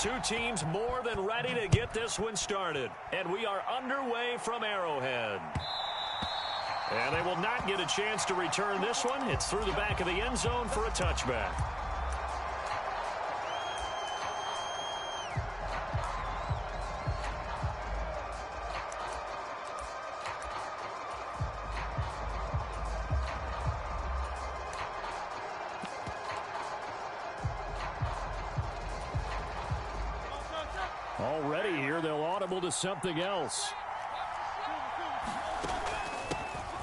Two teams more than ready to get this one started. And we are underway from Arrowhead. And they will not get a chance to return this one. It's through the back of the end zone for a touchback. Already here, they'll audible to something else.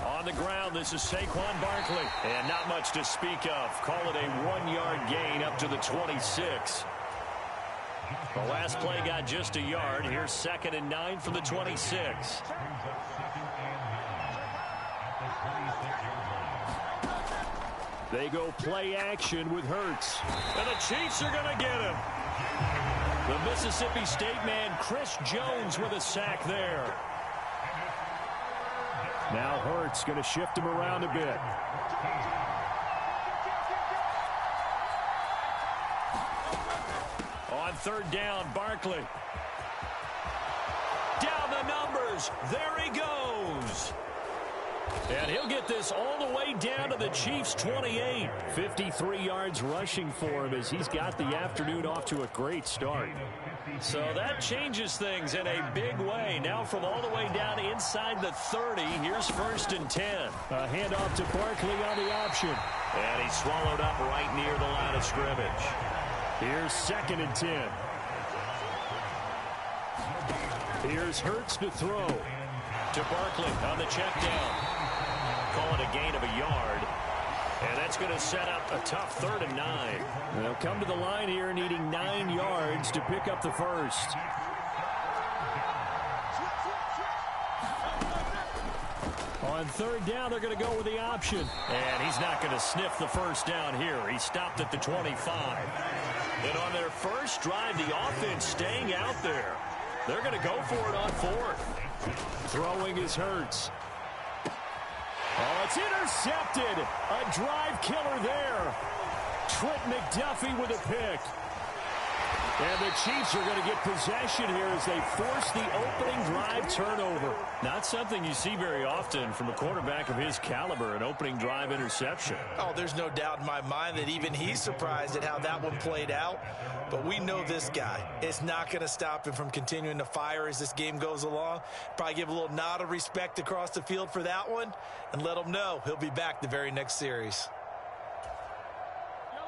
On the ground, this is Saquon Barkley. And not much to speak of. Call it a 1-yard gain up to the 26. The last play got just a yard. Here's 2nd and 9 from the 26. They go play action with Hurts. And the Chiefs are going to get him. The Mississippi State man, Chris Jones, with a sack there. Now Hurts going to shift him around a bit. On 3rd down, Barkley. Down the numbers. There he goes. And he'll get this all the way down to the Chiefs' 28. 53 yards rushing for him as he's got the afternoon off to a great start. So that changes things in a big way. Now from all the way down inside the 30, here's 1st and 10. A handoff to Barkley on the option. And he's swallowed up right near the line of scrimmage. Here's 2nd and 10. Here's Hurts to throw. To Barkley on the check down. Call it a gain of a yard. And that's going to set up a tough 3rd and 9. They'll come to the line here needing 9 yards to pick up the first. On 3rd down, they're going to go with the option. And he's not going to sniff the first down here. He stopped at the 25. And on their first drive, the offense staying out there. They're going to go for it on 4th. Throwing is Hurts. Oh, it's intercepted. A drive killer there. Trent McDuffie with a pick. And the Chiefs are going to get possession here as they force the opening drive turnover. Not something you see very often from a quarterback of his caliber, an opening drive interception. Oh, there's no doubt in my mind that even he's surprised at how that one played out. But we know this guy. It's not going to stop him from continuing to fire as this game goes along. Probably give a little nod of respect across the field for that one and let him know he'll be back the very next series.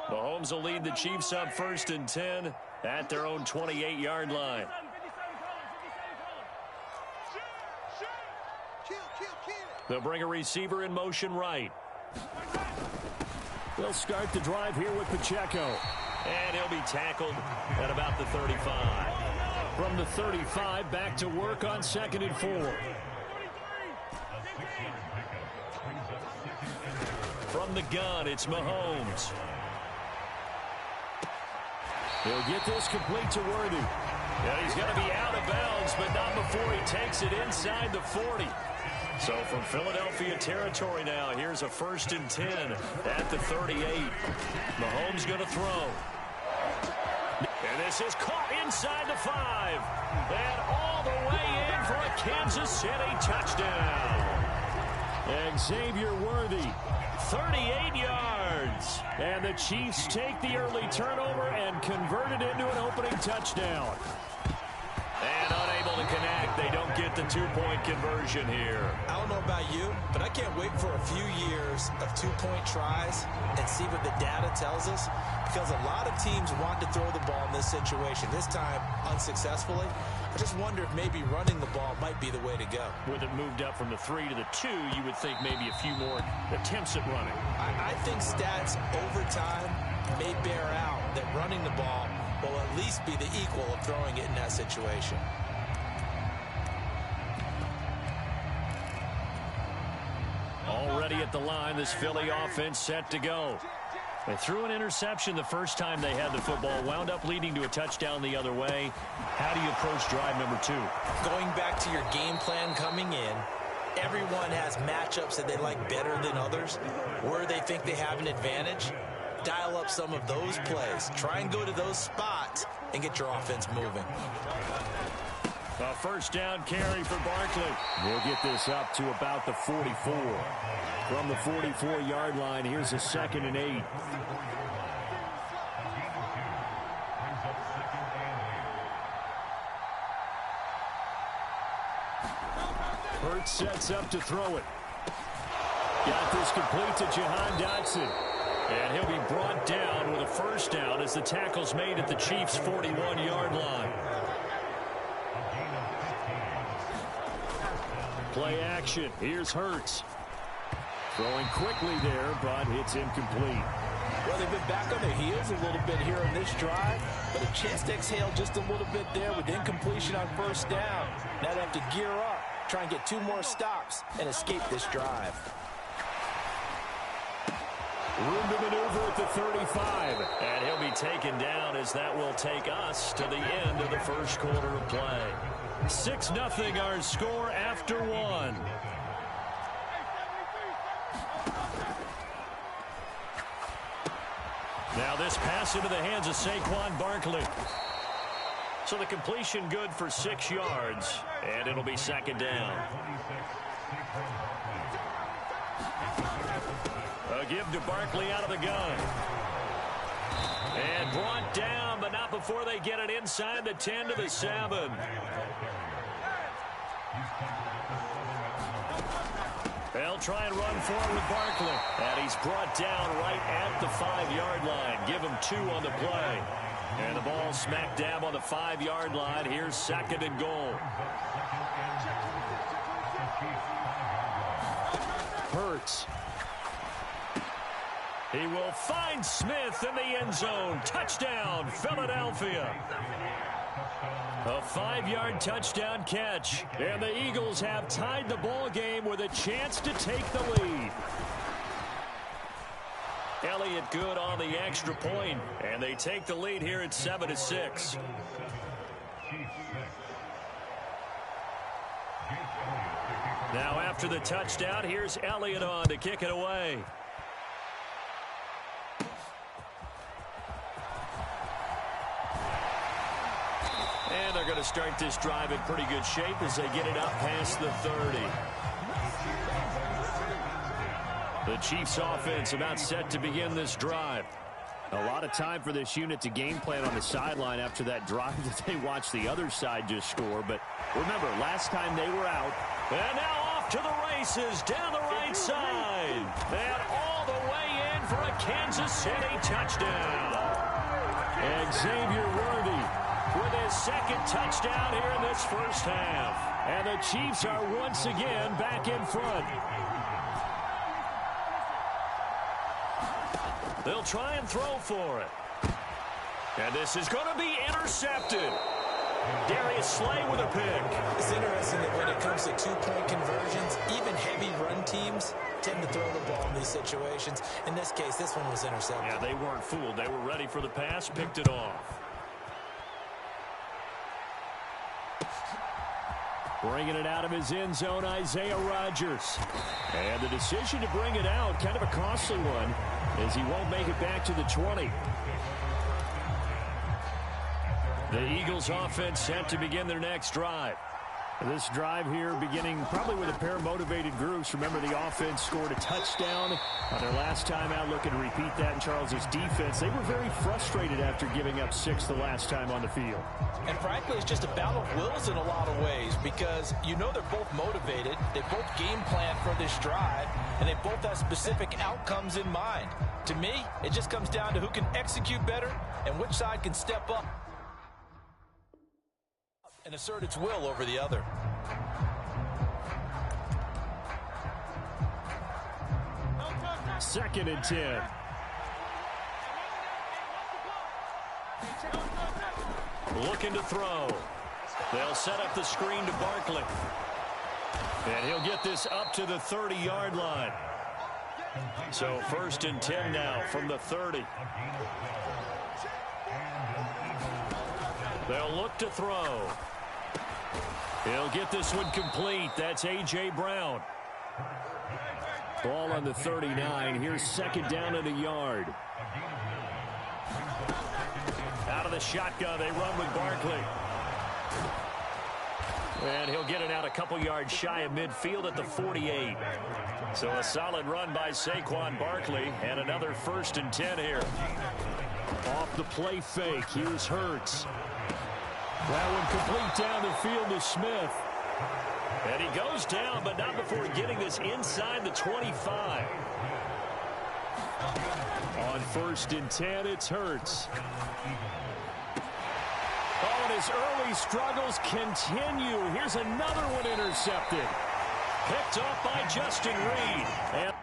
Mahomes will lead the Chiefs up 1st and 10 at their own 28-yard line. They'll bring a receiver in motion right. They'll start the drive here with Pacheco. And he'll be tackled at about the 35. From the 35, back to work on 2nd and 4. From the gun, it's Mahomes. He'll get this complete to Worthy. And he's going to be out of bounds, but not before he takes it inside the 40. So from Philadelphia territory now, here's a 1st and 10 at the 38. Mahomes going to throw. And this is caught inside the 5. And all the way in for a Kansas City touchdown. Xavier Worthy, 38 yards. And the Chiefs take the early turnover and convert it into an opening touchdown. And unable to connect. They don't get the 2-point conversion here. I don't know about you, but I can't wait for a few years of 2-point tries and see what the data tells us, because a lot of teams want to throw the ball in this situation, this time unsuccessfully. I just wonder if maybe running the ball might be the way to go. With it moved up from the 3 to the 2, you would think maybe a few more attempts at running. I think stats over time may bear out that running the ball will at least be the equal of throwing it in that situation. Already at the line, this Philly offense set to go. They threw an interception the first time they had the football, wound up leading to a touchdown the other way. How do you approach drive number 2? Going back to your game plan coming in, everyone has matchups that they like better than others, where they think they have an advantage. Dial up some of those plays. Try and go to those spots and get your offense moving. A first down carry for Barkley. We'll get this up to about the 44. From the 44-yard line, here's a 2nd and 8. Hurts sets up to throw it. Got this complete to Jahan Dotson. And he'll be brought down with a first down as the tackle's made at the Chiefs' 41-yard line. Play action. Here's Hurts. Throwing quickly there, but it's incomplete. Well, they've been back on their heels a little bit here on this drive, but a chance to exhale just a little bit there with incompletion on first down. Now they have to gear up, try and get 2 more stops, and escape this drive. Room to maneuver at the 35. And he'll be taken down as that will take us to the end of the first quarter of play. 6-0 our score after 1. Now this pass into the hands of Saquon Barkley. So the completion good for 6 yards, and it'll be 2nd down. A give to Barkley out of the gun. And brought down, but not before they get it inside the 10 to the 7. They'll try and run forward with Barkley. And he's brought down right at the 5-yard line. Give him 2 on the play. And the ball smack dab on the 5-yard line. Here's 2nd and goal. Hurts. He will find Smith in the end zone. Touchdown, Philadelphia. A 5-yard touchdown catch. And the Eagles have tied the ball game with a chance to take the lead. Elliott good on the extra point, and they take the lead here at 7-6. Now after the touchdown, here's Elliott on to kick it away. And they're going to start this drive in pretty good shape as they get it up past the 30. The Chiefs offense about set to begin this drive. A lot of time for this unit to game plan on the sideline after that drive that they watched the other side just score. But remember, last time they were out. And now off to the races down the right side. And all the way in for a Kansas City touchdown. And Xavier Worthy with his 2nd touchdown here in this first half. And the Chiefs are once again back in front. They'll try and throw for it. And this is going to be intercepted. Darius Slay with a pick. It's interesting that when it comes to 2-point conversions, even heavy run teams tend to throw the ball in these situations. In this case, this one was intercepted. Yeah, they weren't fooled. They were ready for the pass, picked it off. Bringing it out of his end zone, Isaiah Rodgers. And the decision to bring it out, kind of a costly one, as he won't make it back to the 20. The Eagles offense set to begin their next drive. This drive here beginning probably with a pair of motivated groups. Remember, the offense scored a touchdown on their last time out. Looking to repeat that in Charles's defense. They were very frustrated after giving up 6 the last time on the field. And frankly, it's just a battle of wills in a lot of ways because you know they're both motivated. They both game plan for this drive, and they both have specific outcomes in mind. To me, it just comes down to who can execute better and which side can step up and assert its will over the other. Second and 10. Looking to throw. They'll set up the screen to Barkley. And he'll get this up to the 30-yard line. So 1st and 10 now from the 30. They'll look to throw. He'll get this one complete. That's A.J. Brown. Ball on the 39. Here's 2nd down and a yard. Out of the shotgun, they run with Barkley. And he'll get it out a couple yards shy of midfield at the 48. So a solid run by Saquon Barkley, and another 1st and 10 here. Off the play fake, here's Hurts. That one complete down the field to Smith. And he goes down, but not before getting this inside the 25. On 1st and 10, it's Hurts. Oh, and his early struggles continue. Here's another one intercepted. Picked off by Justin Reed. And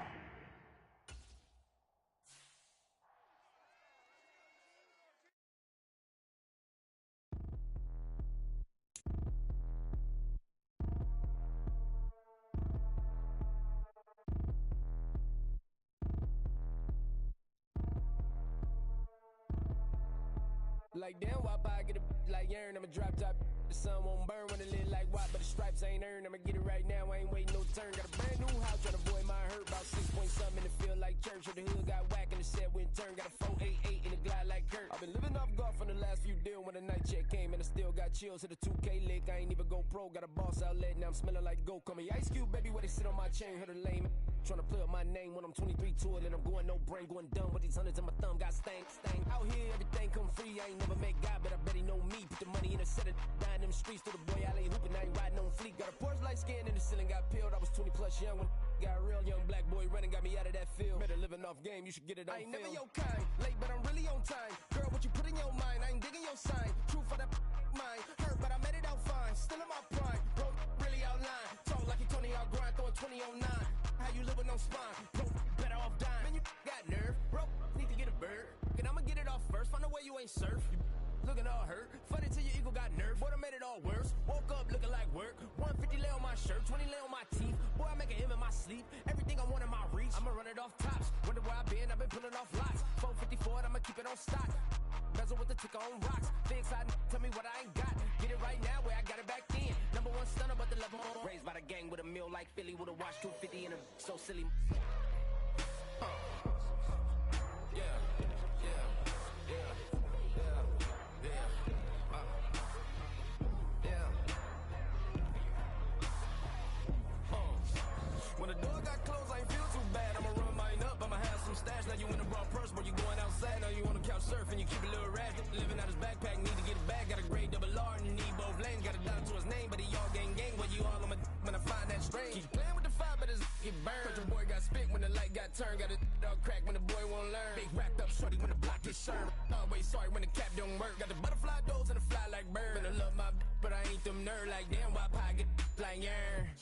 like damn, why I get a like Aaron? I'ma drop top. The sun won't burn when it lit like what, but the stripes ain't earned. I'ma get it right now. I ain't waiting no turn. Got a brand new house, trying to avoid my hurt. About 6 point something in the field like church. The hood got whack and the set went turn. Got a 488 in the glide like Kurt. I've been living off golf on the last few deals. When the night check came and I still got chills to the 2K lick. I ain't even go pro. Got a boss outlet now I'm smelling like goat. Call me Ice Cube, baby, where they sit on my chain. Heard a lame. Trying to play up my name when I'm 23 to it and I'm going no brain, going dumb with these hundreds in my thumb. Got stank. Out here, everything come free. I ain't never met God, but I bet he know me. Put the money in a set of dying them streets to the boy alley hooping. I ain't riding on fleek. Got a Porsche light skin in the ceiling, got peeled. I was 20 plus young when got real young black boy running, got me out of that field. Better living off game, you should get it on film. I ain't never your kind, late but I'm really on time. Girl, what you put in your mind, I ain't digging your sign. True for that mind, hurt but I made it out fine. Still in my prime, bro, really outline. Talk like you Tony out grind, throwing 20 on 9. How you live with no spine, bro, better off dying. Man, you got nerve, bro, need to get a bird. And I'ma get it off first, find a way you ain't surf. You looking all hurt, funny till your ego got nerve. Boy, I made it all worse, woke up looking like work. 150 lay on my shirt, 20 lay on my teeth. Boy, I make an M in my sleep, everything I want in my reach. I'ma run it off tops, wonder where I been, I've been pulling off lots. 454, I'ma keep it on stock. Bezel with the ticker on rocks. Big side, tell me what I ain't got. Get it right now where I got it back then. Number one stunner, but the level on. Raised by the gang with a meal like Philly with a watch 250 and a so silly. When the door got closed, I ain't feel too bad. I'ma run mine up, I'ma have some stash. Now you in a broad purse, but you going outside. Now you on the couch surfing, you keep a little rash. Living out his backpack, need to get it back. Got a grade double R and need both lanes. Got a dollar to his name, but he all gang. Where you all on my when I find that strange. Keep playing with the fire, but his get burned. But your boy got spit when the light got turned. Got a dog crack when the boy won't learn. Big wrapped up shorty when the block gets served. Always sorry when the cap don't work. Got the butterfly doors and the fly like bird. And I love my but I ain't them nerd like damn. Why pie get like yarn?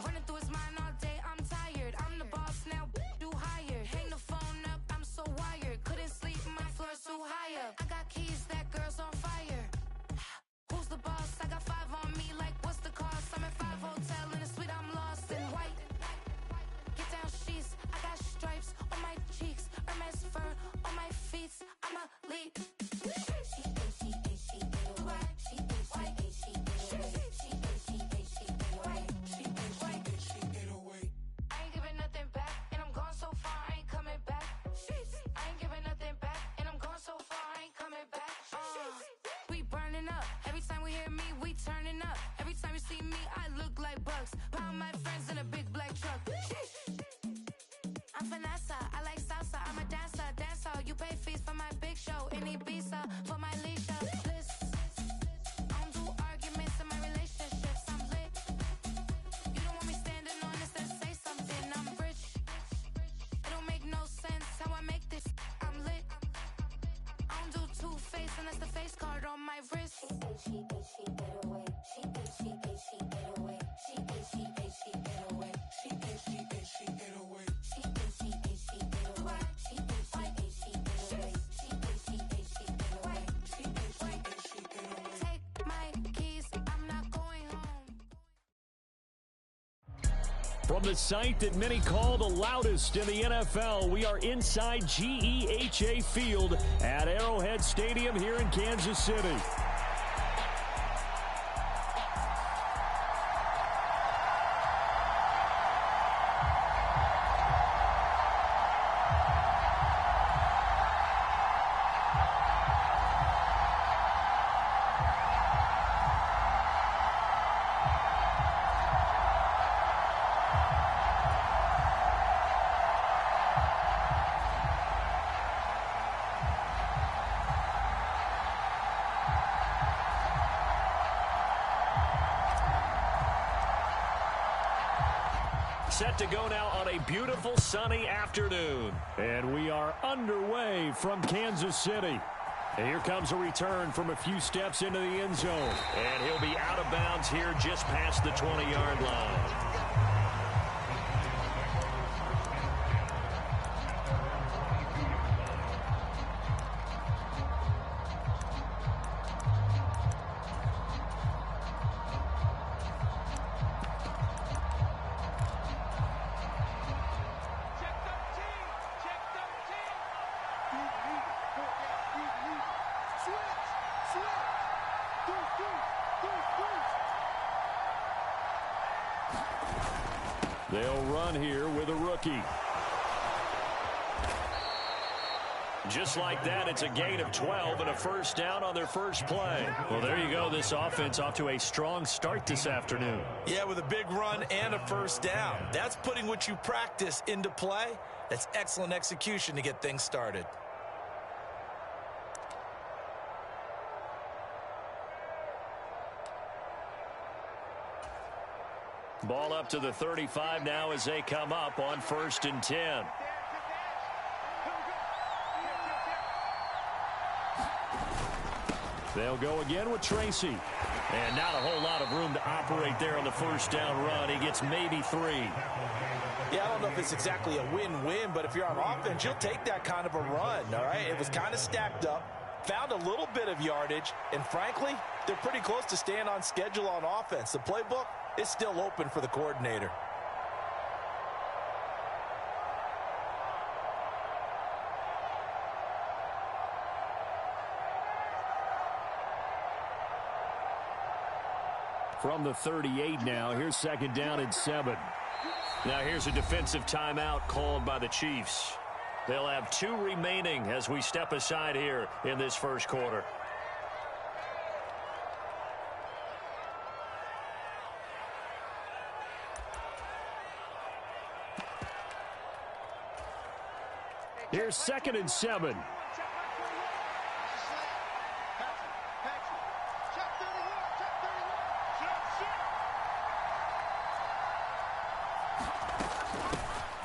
Running through his mind all day, I'm tired. I'm the boss now, do higher. Hang the phone up, I'm so wired. Couldn't sleep, my floor's too high up. I got keys, that girl's on fire. Who's the boss? I got 5 on me, like what's the cost? I'm at 5 hotel in a suite, I'm lost in white. Get down sheets, I got stripes on my cheeks. Hermes fur on my feet, I'm a lead. Pound my friends in a big black truck. I'm Vanessa, I like salsa. I'm a dancer. You pay fees for my big show in Ibiza for my leisure. Bliss. I don't do arguments in my relationships. I'm lit. You don't want me standing on this and say something. I'm rich. It don't make no sense how I make this. I'm lit. I don't do two-face unless the face card on my wrist. She get away. She get away. From the site that many call the loudest in the NFL, we are inside GEHA Field at Arrowhead Stadium here in Kansas City. set to go now on a beautiful sunny afternoon. And we are underway from Kansas City. And here comes a return from a few steps into the end zone. And he'll be out of bounds here just past the 20-yard line. They'll run here with a rookie. Just like that, it's a gain of 12 and a first down on their first play. Well, there you go. This offense off to a strong start this afternoon. Yeah, with a big run and a first down. That's putting what you practice into play. That's excellent execution to get things started. Ball up to the 35 now as they come up on 1st and 10. They'll go again with Tracy. And not a whole lot of room to operate there on the first down run. He gets maybe 3. Yeah, I don't know if it's exactly a win-win, but if you're on offense, you'll take that kind of a run, all right? It was kind of stacked up, found a little bit of yardage, and frankly, they're pretty close to staying on schedule on offense. The playbook is still open for the coordinator. From the 38 now, here's 2nd down and 7. Now here's a defensive timeout called by the Chiefs. They'll have 2 remaining as we step aside here in this first quarter. Here's 2nd and 7.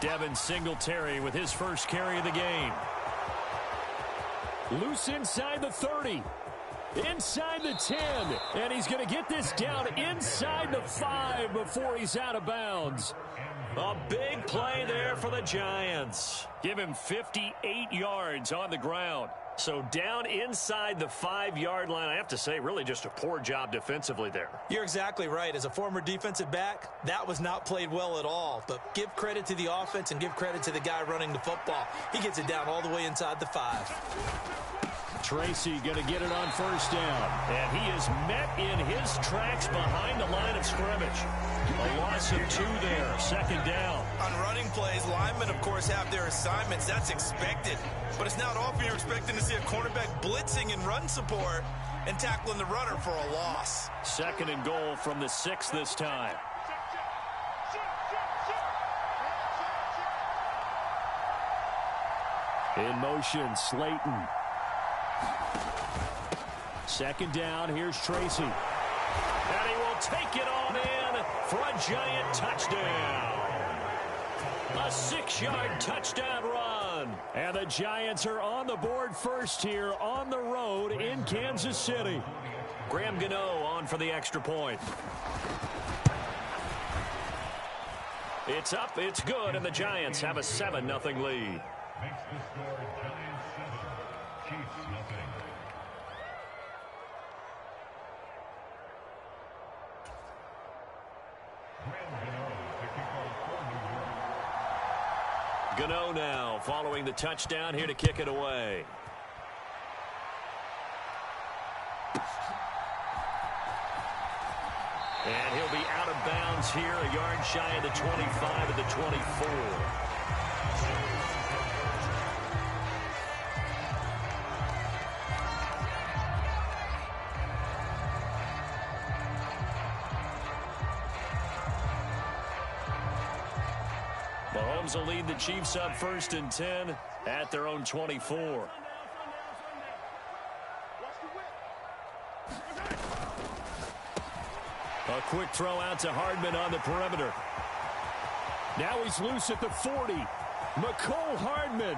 Devin Singletary with his first carry of the game. Loose inside the 30. Inside the 10. And he's going to get this down inside the 5 before he's out of bounds. A big play there for the Giants. Give him 58 yards on the ground. So down inside the 5-yard line, I have to say, really just a poor job defensively there. You're exactly right. As a former defensive back, that was not played well at all. But give credit to the offense and give credit to the guy running the football. He gets it down all the way inside the 5. Tracy going to get it on first down. And he is met in his tracks behind the line of scrimmage. A loss of 2 there, 2nd down. On running plays, linemen, of course, have their assignments. That's expected. But it's not often you're expecting to see a cornerback blitzing in run support and tackling the runner for a loss. 2nd and goal from the 6 this time. In motion, Slayton. 2nd down, here's Tracy. And he will take it on in for a Giant touchdown. A 6-yard touchdown run. And the Giants are on the board first here on the road in Kansas City. Graham Gano on for the extra point. It's up, it's good, and the Giants have a 7-0 lead. Makes the score Giants 7, Chiefs nothing. Gano now following the touchdown here to kick it away. And he'll be out of bounds here, a yard shy of the 25 of the 24. Mahomes will lead the Chiefs up 1st and 10 at their own 24. A quick throw out to Hardman on the perimeter. Now he's loose at the 40. McCole Hardman.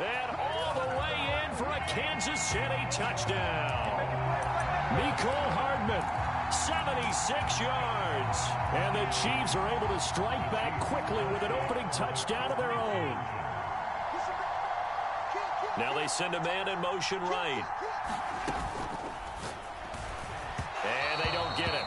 And all the way in for a Kansas City touchdown. McCole Hardman, 76 yards. And the Chiefs are able to strike back quickly with an opening touchdown of their own. Now they send a man in motion right. And they don't get it.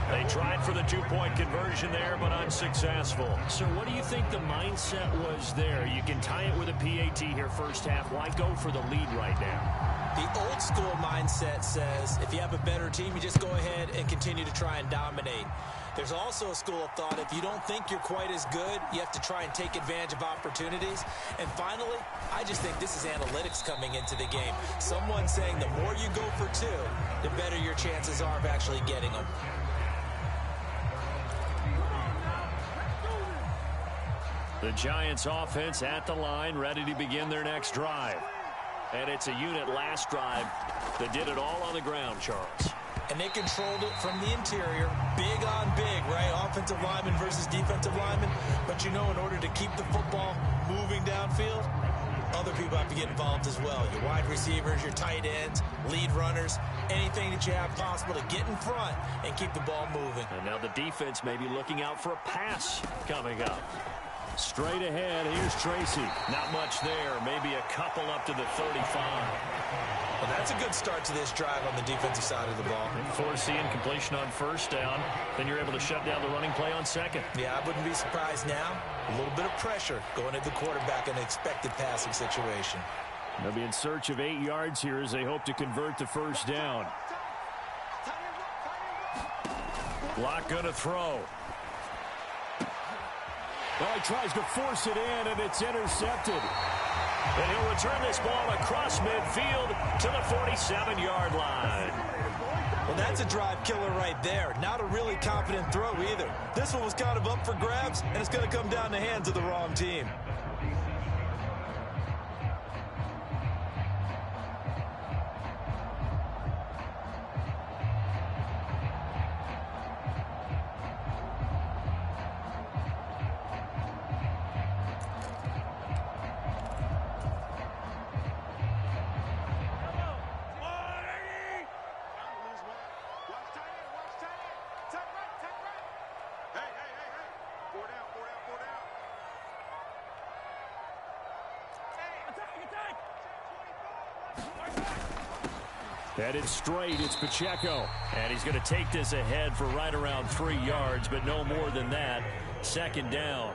They tried for the two-point conversion there, but unsuccessful. So what do you think the mindset was there? You can tie it with a PAT here first half. Why go for the lead right now? The old school mindset says if you have a better team, you just go ahead and continue to try and dominate. There's also a school of thought, if you don't think you're quite as good, you have to try and take advantage of opportunities. And finally, I just think this is analytics coming into the game. Someone saying the more you go for two, the better your chances are of actually getting them. The Giants offense at the line, ready to begin their next drive. And it's a unit last drive that did it all on the ground, Charles. And they controlled it from the interior, big on big, right? Offensive lineman versus defensive lineman. But you know, in order to keep the football moving downfield, other people have to get involved as well. Your wide receivers, your tight ends, lead runners, anything that you have possible to get in front and keep the ball moving. And now the defense may be looking out for a pass coming up. Straight ahead, here's Tracy. Not much there, maybe a couple up to the 35. Well, that's a good start to this drive on the defensive side of the ball. Force the incompletion on first down, then you're able to shut down the running play on second. Yeah, I wouldn't be surprised now. A little bit of pressure going at the quarterback in an expected passing situation. They'll be in search of 8 yards here as they hope to convert the first down. Block gonna throw. Well, he tries to force it in, and it's intercepted. And he'll return this ball across midfield to the 47-yard line. Well, that's a drive killer right there. Not a really confident throw either. This one was kind of up for grabs, and it's going to come down the hands of the wrong team. Headed straight, it's Pacheco. And he's going to take this ahead for right around 3 yards, but no more than that. Second down.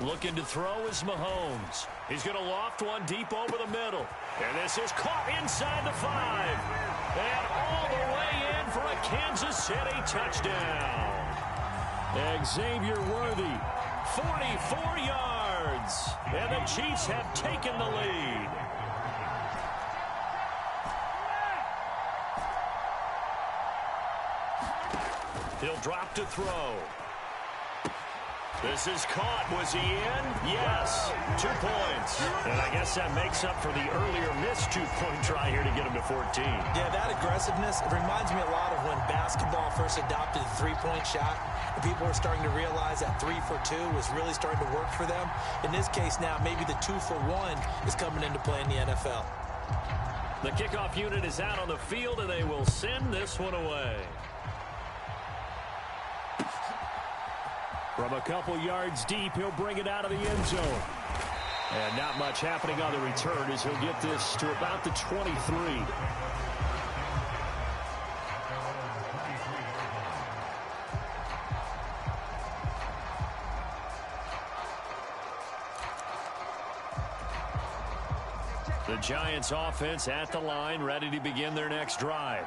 Looking to throw is Mahomes. He's going to loft one deep over the middle. And this is caught inside the 5. And all the way in for a Kansas City touchdown. Xavier Worthy. 44 yards. And the Chiefs have taken the lead. He'll drop to throw. This is caught. Was he in? Yes. 2 points. And I guess that makes up for the earlier missed 2-point try here to get him to 14. Yeah, that aggressiveness, it reminds me a lot of when basketball first adopted the three-point shot. And people were starting to realize that 3 for 2 was really starting to work for them. In this case now, maybe the 2 for 1 is coming into play in the NFL. The kickoff unit is out on the field, and they will send this one away. From a couple yards deep, he'll bring it out of the end zone. And not much happening on the return as he'll get this to about the 23. The Giants offense at the line, ready to begin their next drive.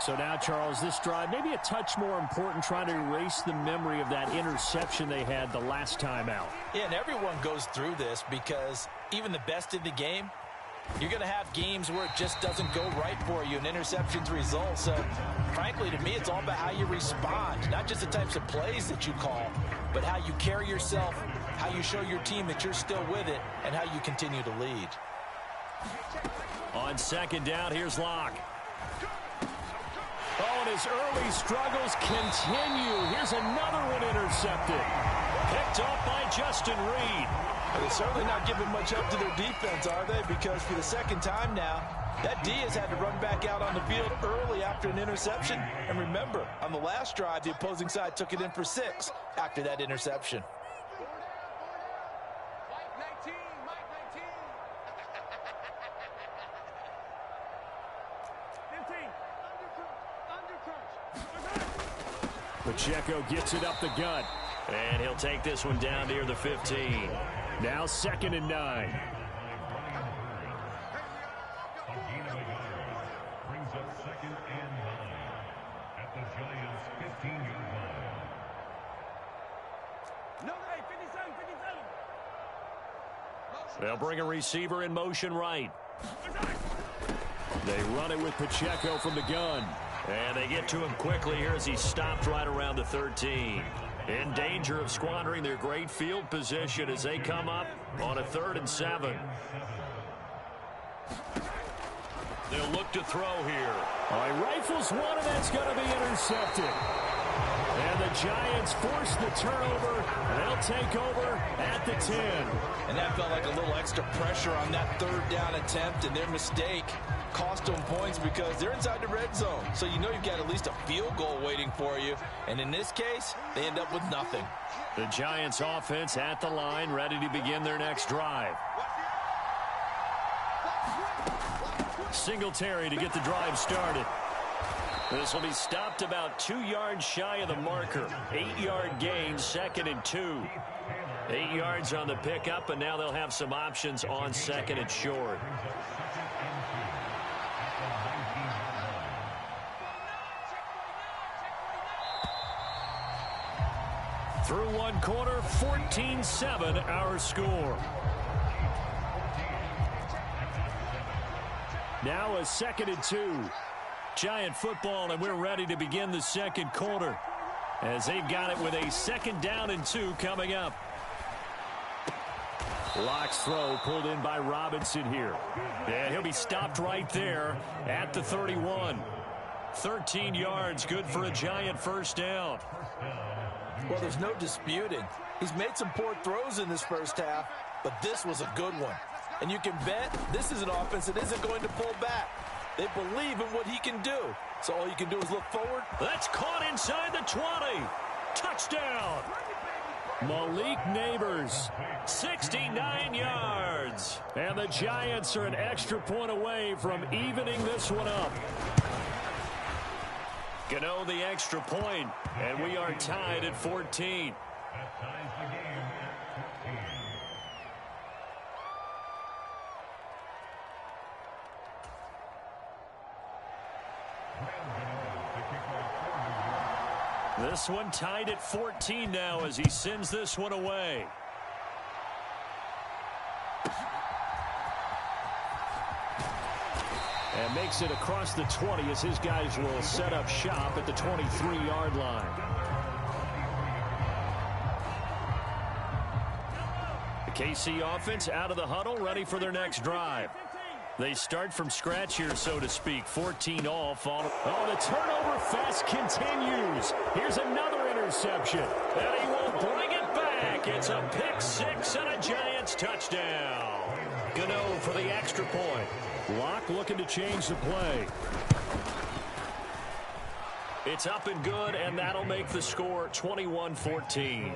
So now, Charles, this drive maybe a touch more important, trying to erase the memory of that interception they had the last time out. Yeah, and everyone goes through this because even the best in the game, you're going to have games where it just doesn't go right for you and interceptions result. So, frankly, to me, it's all about how you respond, not just the types of plays that you call, but how you carry yourself how you show your team that you're still with it, and how you continue to lead. On second down, here's Locke. Oh, and his early struggles continue. Here's another one intercepted. Picked off by Justin Reed. They're certainly not giving much up to their defense, are they? Because for the second time now, that D has had to run back out on the field early after an interception. And remember, on the last drive, the opposing side took it in for 6 after that interception. Pacheco gets it up the gut. And he'll take this one down near the 15. Now 2nd and 9. Brings up 2nd and 9 at the Giants' 15-yard line. They'll bring a receiver in motion right. They run it with Pacheco from the gun. And they get to him quickly here as he stopped right around the 13. In danger of squandering their great field position as they come up on a 3rd and 7. They'll look to throw here. All right, rifles one, and that's going to be intercepted. And the Giants force the turnover. They'll take over at the 10. And that felt like a little extra pressure on that 3rd down attempt, and their mistake cost them points because they're inside the red zone. So you know you've got at least a field goal waiting for you. And in this case, they end up with nothing. The Giants offense at the line, ready to begin their next drive. Singletary to get the drive started. This will be stopped about 2 yards shy of the marker. 8-yard gain, 2nd and 2. 8 yards on the pickup, and now they'll have some options on 2nd and short. Through 1 quarter, 14-7 our score. Now a 2nd and 2. Giant football, and we're ready to begin the 2nd quarter as they've got it with a 2nd down and 2 coming up. Locke's throw pulled in by Robinson here. And he'll be stopped right there at the 31. 13 yards, good for a Giant 1st down. Well, there's no disputing. He's made some poor throws in this 1st half, but this was a good one. And you can bet this is an offense that isn't going to pull back. They believe in what he can do. So all you can do is look forward. That's caught inside the 20. Touchdown. Malik Neighbors, 69 yards. And the Giants are an extra point away from evening this one up. Gano the extra point, and we are tied at 14. That ties the game at 14. This one tied at 14 now as he sends this one away. And makes it across the 20 as his guys will set up shop at the 23-yard line. The KC offense out of the huddle, ready for their next drive. They start from scratch here, so to speak. 14 all. Oh, the turnover fest continues. Here's another interception. And he will bring it back. It's a pick six and a Giants touchdown. Gano for the extra point. Locke looking to change the play. It's up and good, and that'll make the score 21-14.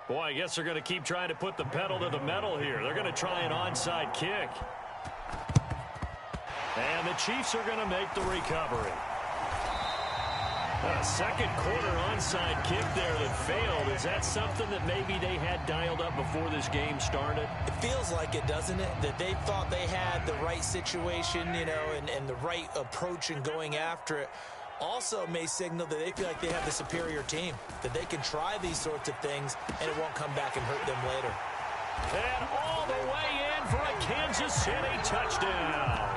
Boy, I guess they're going to keep trying to put the pedal to the metal here. They're going to try an onside kick. And the Chiefs are going to make the recovery. A second quarter onside kick there that failed. Is that something that maybe they had dialed up before this game started? It feels like it, doesn't it? That they thought they had the right situation, you know, and the right approach in going after it. Also may signal that they feel like they have the superior team, that they can try these sorts of things and it won't come back and hurt them later. And all the way in for a Kansas City touchdown.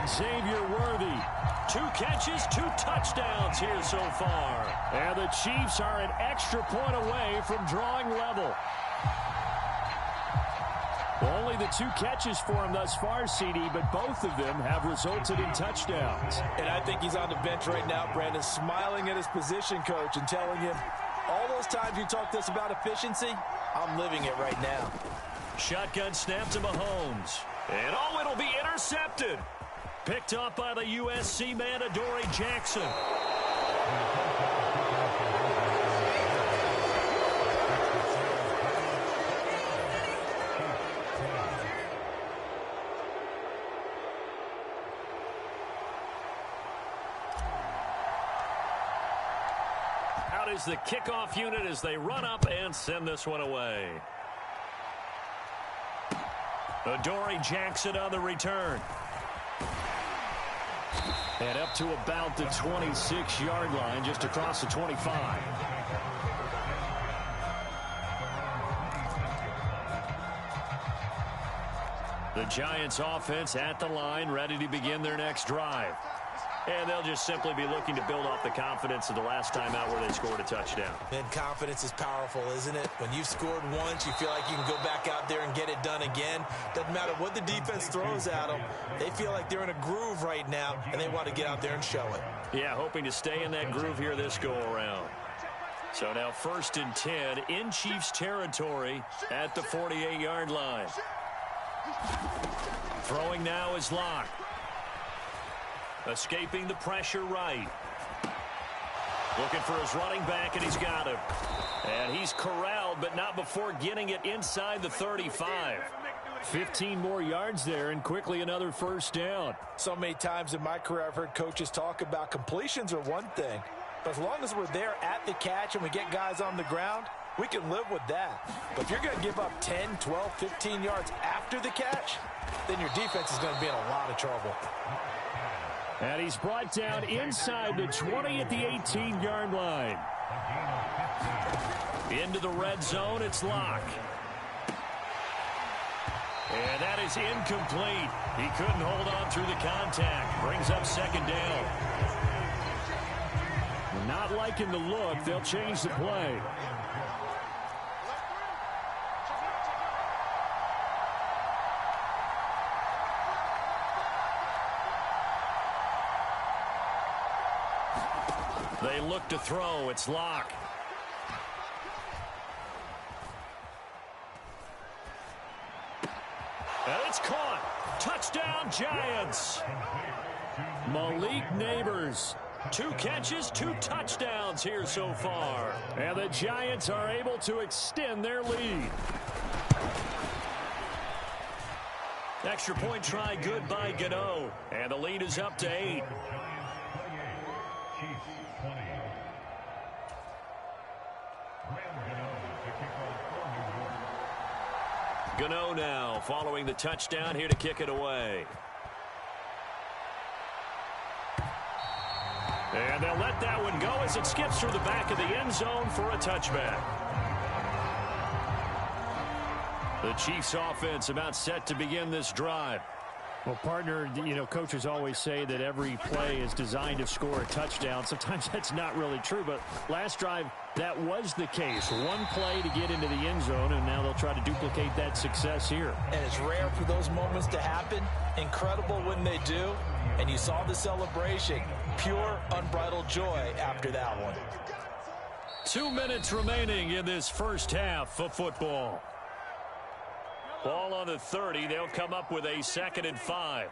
Xavier Worthy 2 catches, 2 touchdowns here so far. And the Chiefs are an extra point away from drawing level. Only the 2 catches for him thus far, CD, but both of them have resulted in touchdowns. And I think he's on the bench right now, Brandon, smiling at his position coach and telling him, all those times you talked to us about efficiency, I'm living it right now. Shotgun snap to Mahomes. And oh, it'll be intercepted. Picked up by the USC man, Adoree Jackson. Out is the kickoff unit as they run up and send this one away. Adoree Jackson on the return. And up to about the 26-yard line, just across the 25. The Giants offense at the line, ready to begin their next drive. And they'll just simply be looking to build off the confidence of the last time out where they scored a touchdown. And confidence is powerful, isn't it? When you've scored once, you feel like you can go back out there and get it done again. Doesn't matter what the defense throws at them. They feel like they're in a groove right now, and they want to get out there and show it. Yeah, hoping to stay in that groove here this go-around. So now 1st and 10 in Chiefs territory at the 48-yard line. Throwing now is Locke. Escaping the pressure right. Looking for his running back, and he's got him. And he's corralled, but not before getting it inside the 35. 15 more yards there, and quickly another first down. So many times in my career, I've heard coaches talk about completions are one thing. But as long as we're there at the catch and we get guys on the ground, we can live with that. But if you're going to give up 10, 12, 15 yards after the catch, then your defense is going to be in a lot of trouble. And he's brought down inside the 20 at the 18-yard line. Into the red zone, it's Locke. And that is incomplete. He couldn't hold on through the contact. Brings up 2nd down. Not liking the look. They'll change the play. They look to throw. It's Locke. And it's caught. Touchdown, Giants. Malik Neighbors. 2 catches, 2 touchdowns here so far. And the Giants are able to extend their lead. Extra point try good by Gano. And the lead is up to 8. Gano now following the touchdown here to kick it away. And they'll let that one go as it skips through the back of the end zone for a touchback. The Chiefs offense about set to begin this drive. Well, partner, you know, coaches always say that every play is designed to score a touchdown. Sometimes that's not really true, but last drive, that was the case. One play to get into the end zone, and now they'll try to duplicate that success here. And it's rare for those moments to happen. Incredible when they do. And you saw the celebration. Pure, unbridled joy after that one. 2 minutes remaining in this first half of football. Ball on the 30. They'll come up with a 2nd and 5.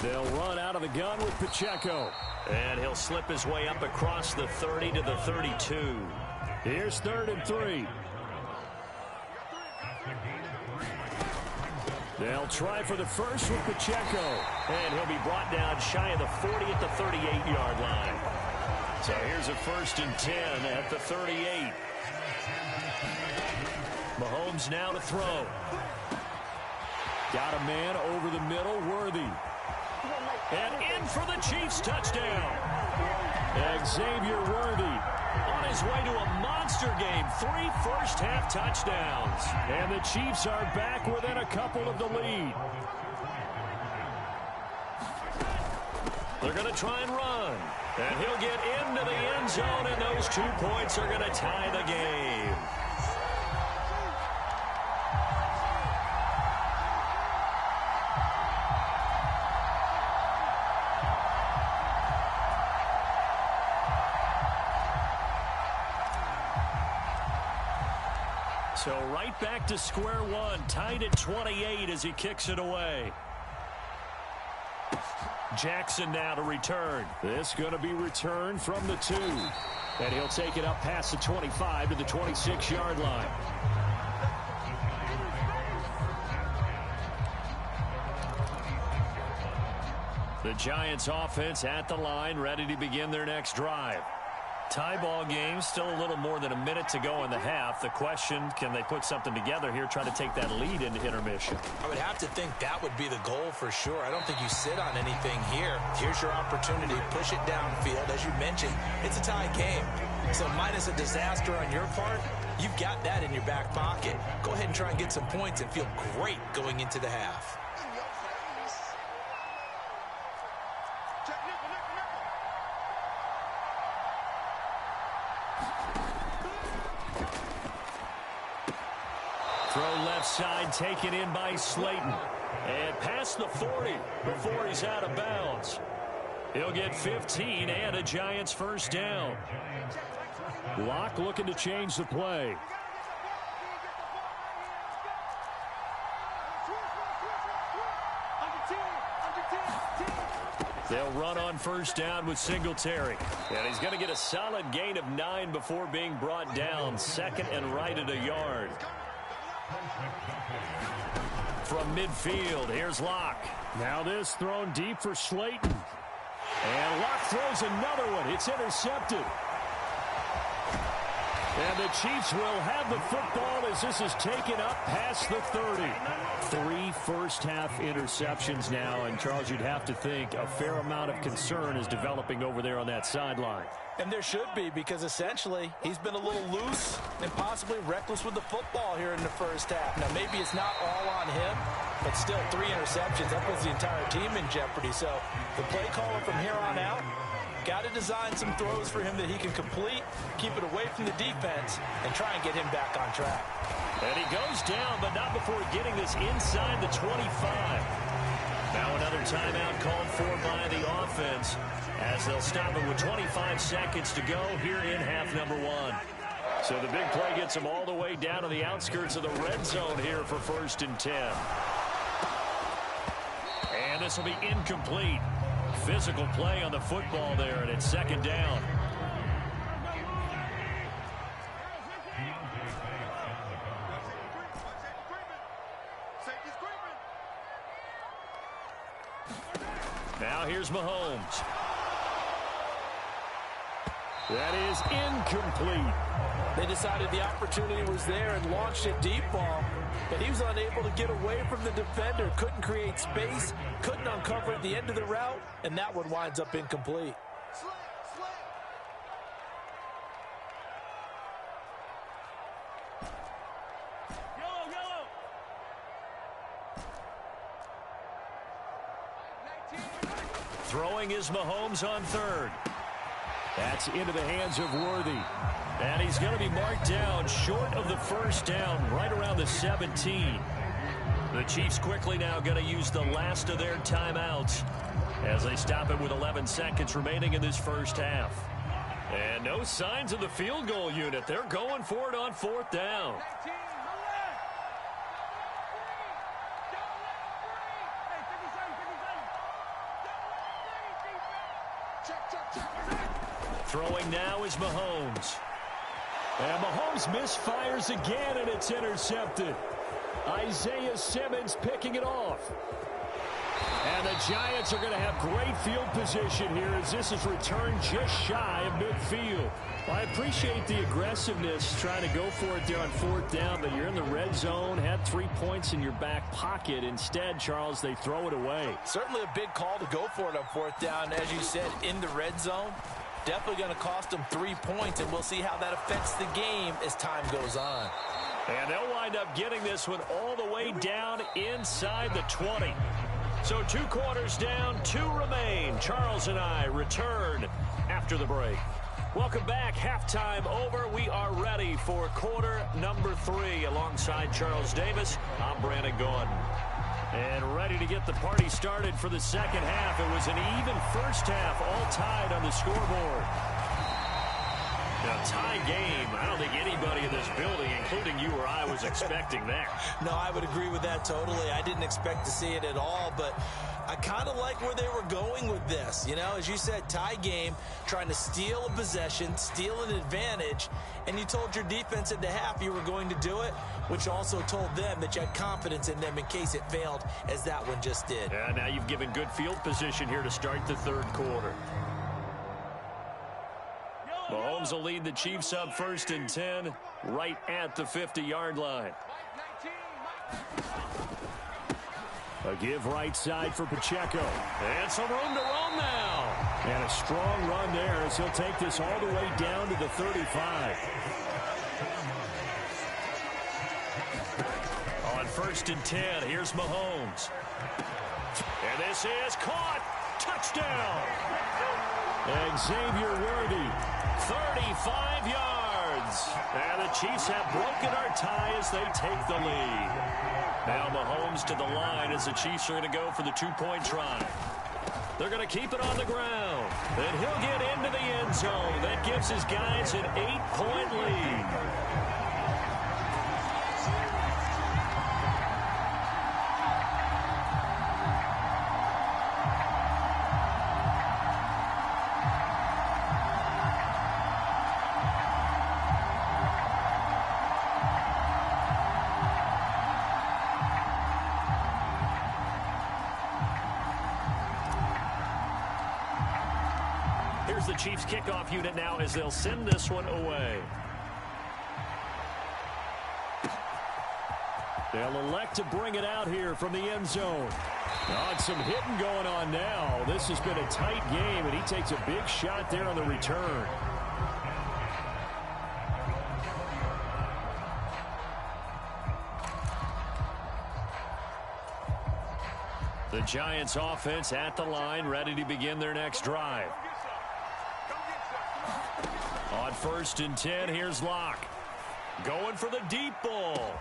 They'll run out of the gun with Pacheco. And he'll slip his way up across the 30 to the 32. Here's 3rd and 3. They'll try for the first with Pacheco. And he'll be brought down shy of the 40 at the 38-yard line. So here's a 1st and 10 at the 38. Mahomes now to throw. Got a man over the middle, Worthy. And in for the Chiefs touchdown. Xavier Worthy on his way to a monster game. 3 first-half touchdowns. And the Chiefs are back within a couple of the lead. They're going to try and run. And he'll get into the end zone, and those 2 points are going to tie the game. So right back to square one, tied at 28 as he kicks it away. Jackson now to return. This going to be returned from the 2. And he'll take it up past the 25 to the 26-yard line. The Giants offense at the line, ready to begin their next drive. Tie ball game, still a little more than a minute to go in the half. The question, can they put something together here, try to take that lead into intermission? I would have to think that would be the goal for sure. I don't think you sit on anything here. Here's your opportunity. Push it downfield. As you mentioned, it's a tie game. So minus a disaster on your part, you've got that in your back pocket. Go ahead and try and get some points and feel great going into the half. Throw left side, taken in by Slayton. And past the 40 before he's out of bounds. He'll get 15 and a Giants first down. Locke looking to change the play. They'll run on first down with Singletary. And he's going to get a solid gain of 9 before being brought down. Second and right at a yard. From midfield, here's Locke. Now this thrown deep for Slayton. And Locke throws another one. It's intercepted. And the Chiefs will have the football as this is taken up past the 30. 3 first-half interceptions now. And, Charles, you'd have to think a fair amount of concern is developing over there on that sideline. And there should be, because essentially he's been a little loose and possibly reckless with the football here in the first half. Now, maybe it's not all on him, but still 3 interceptions. That puts the entire team in jeopardy. So the play caller from here on out, got to design some throws for him that he can complete, keep it away from the defense, and try and get him back on track. And he goes down, but not before getting this inside the 25. Now another timeout called for by the offense as they'll stop it with 25 seconds to go here in half number 1. So the big play gets them all the way down to the outskirts of the red zone here for 1st and 10. And this will be incomplete. Physical play on the football there, and it's 2nd down. Now here's Mahomes. That is incomplete. They decided the opportunity was there and launched a deep ball, but he was unable to get away from the defender, couldn't create space, couldn't uncover at the end of the route, and that one winds up incomplete. Throwing is Mahomes on 3rd. That's into the hands of Worthy. And he's going to be marked down short of the first down, right around the 17. The Chiefs quickly now going to use the last of their timeouts as they stop it with 11 seconds remaining in this first half. And no signs of the field goal unit. They're going for it on 4th down. Throwing now is Mahomes. And Mahomes misfires again, and it's intercepted. Isaiah Simmons picking it off. And the Giants are going to have great field position here as this is returned just shy of midfield. Well, I appreciate the aggressiveness trying to go for it there on 4th down, but you're in the red zone, had 3 points in your back pocket. Instead, Charles, they throw it away. Certainly a big call to go for it on 4th down. As you said, in the red zone, definitely going to cost them 3 points, and we'll see how that affects the game as time goes on. And they'll wind up getting this one all the way down inside the 20. So 2 quarters down, 2 remain. Charles and I return after the break. Welcome back. Halftime over. We are ready for quarter number 3. Alongside Charles Davis, I'm Brandon Gordon. And ready to get the party started for the second half. It was an even first half, all tied on the scoreboard. A tie game. I don't think anybody in this building, including you or I, was expecting that. No, I would agree with that totally. I didn't expect to see it at all, but I kind of like where they were going with this. You know, as you said, tie game, trying to steal a possession, steal an advantage, and you told your defense at the half you were going to do it, which also told them that you had confidence in them in case it failed, as that one just did. Yeah, now you've given good field position here to start the third quarter. Mahomes will lead the Chiefs up 1st and 10 right at the 50-yard line. A give right side for Pacheco. And some room to roam now. And a strong run there as he'll take this all the way down to the 35. On 1st and 10, here's Mahomes. And this is caught. Touchdown. Xavier Worthy, 35 yards. And the Chiefs have broken our tie as they take the lead. Now Mahomes to the line as the Chiefs are going to go for the 2-point try. They're going to keep it on the ground. And he'll get into the end zone. That gives his guys an 8-point lead. The Chiefs kickoff unit now as they'll send this one away. They'll elect to bring it out here from the end zone. Oh, some hitting going on now. This has been a tight game, and he takes a big shot there on the return. The Giants offense at the line, ready to begin their next drive. On 1st and 10, here's Locke. Going for the deep ball.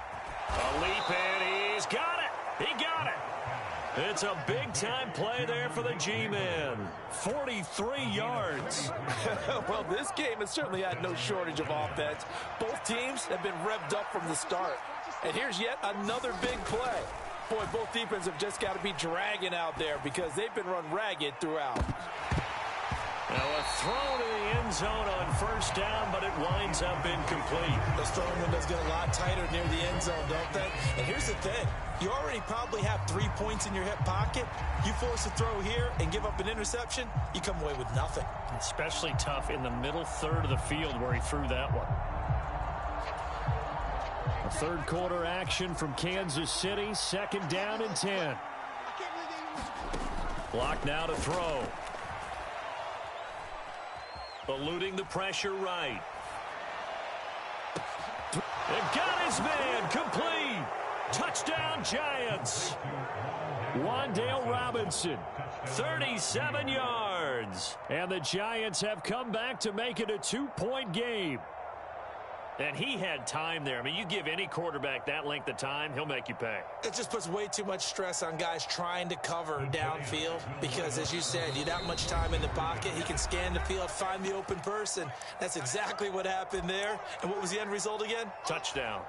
A leap, and he's got it. He got it. It's a big-time play there for the G-men. 43 yards. Well, this game has certainly had no shortage of offense. Both teams have been revved up from the start. And here's yet another big play. Boy, both defenses have just got to be dragging out there because they've been run ragged throughout. Now a throw to the end zone on 1st down, but it winds up incomplete. Those throwing windows get a lot tighter near the end zone, don't they? And here's the thing. You already probably have 3 points in your hip pocket. You force a throw here and give up an interception, you come away with nothing. Especially tough in the middle third of the field where he threw that one. A third quarter action from Kansas City. 2nd down and 10. Clock now to throw. Eluding the pressure right. And got his man complete. Touchdown Giants. Wan'Dale Robinson, 37 yards. And the Giants have come back to make it a 2-point game. And he had time there. I mean, you give any quarterback that length of time, he'll make you pay. It just puts way too much stress on guys trying to cover downfield because, as you said, you that much time in the pocket. He can scan the field, find the open person. That's exactly what happened there. And what was the end result again? Touchdown.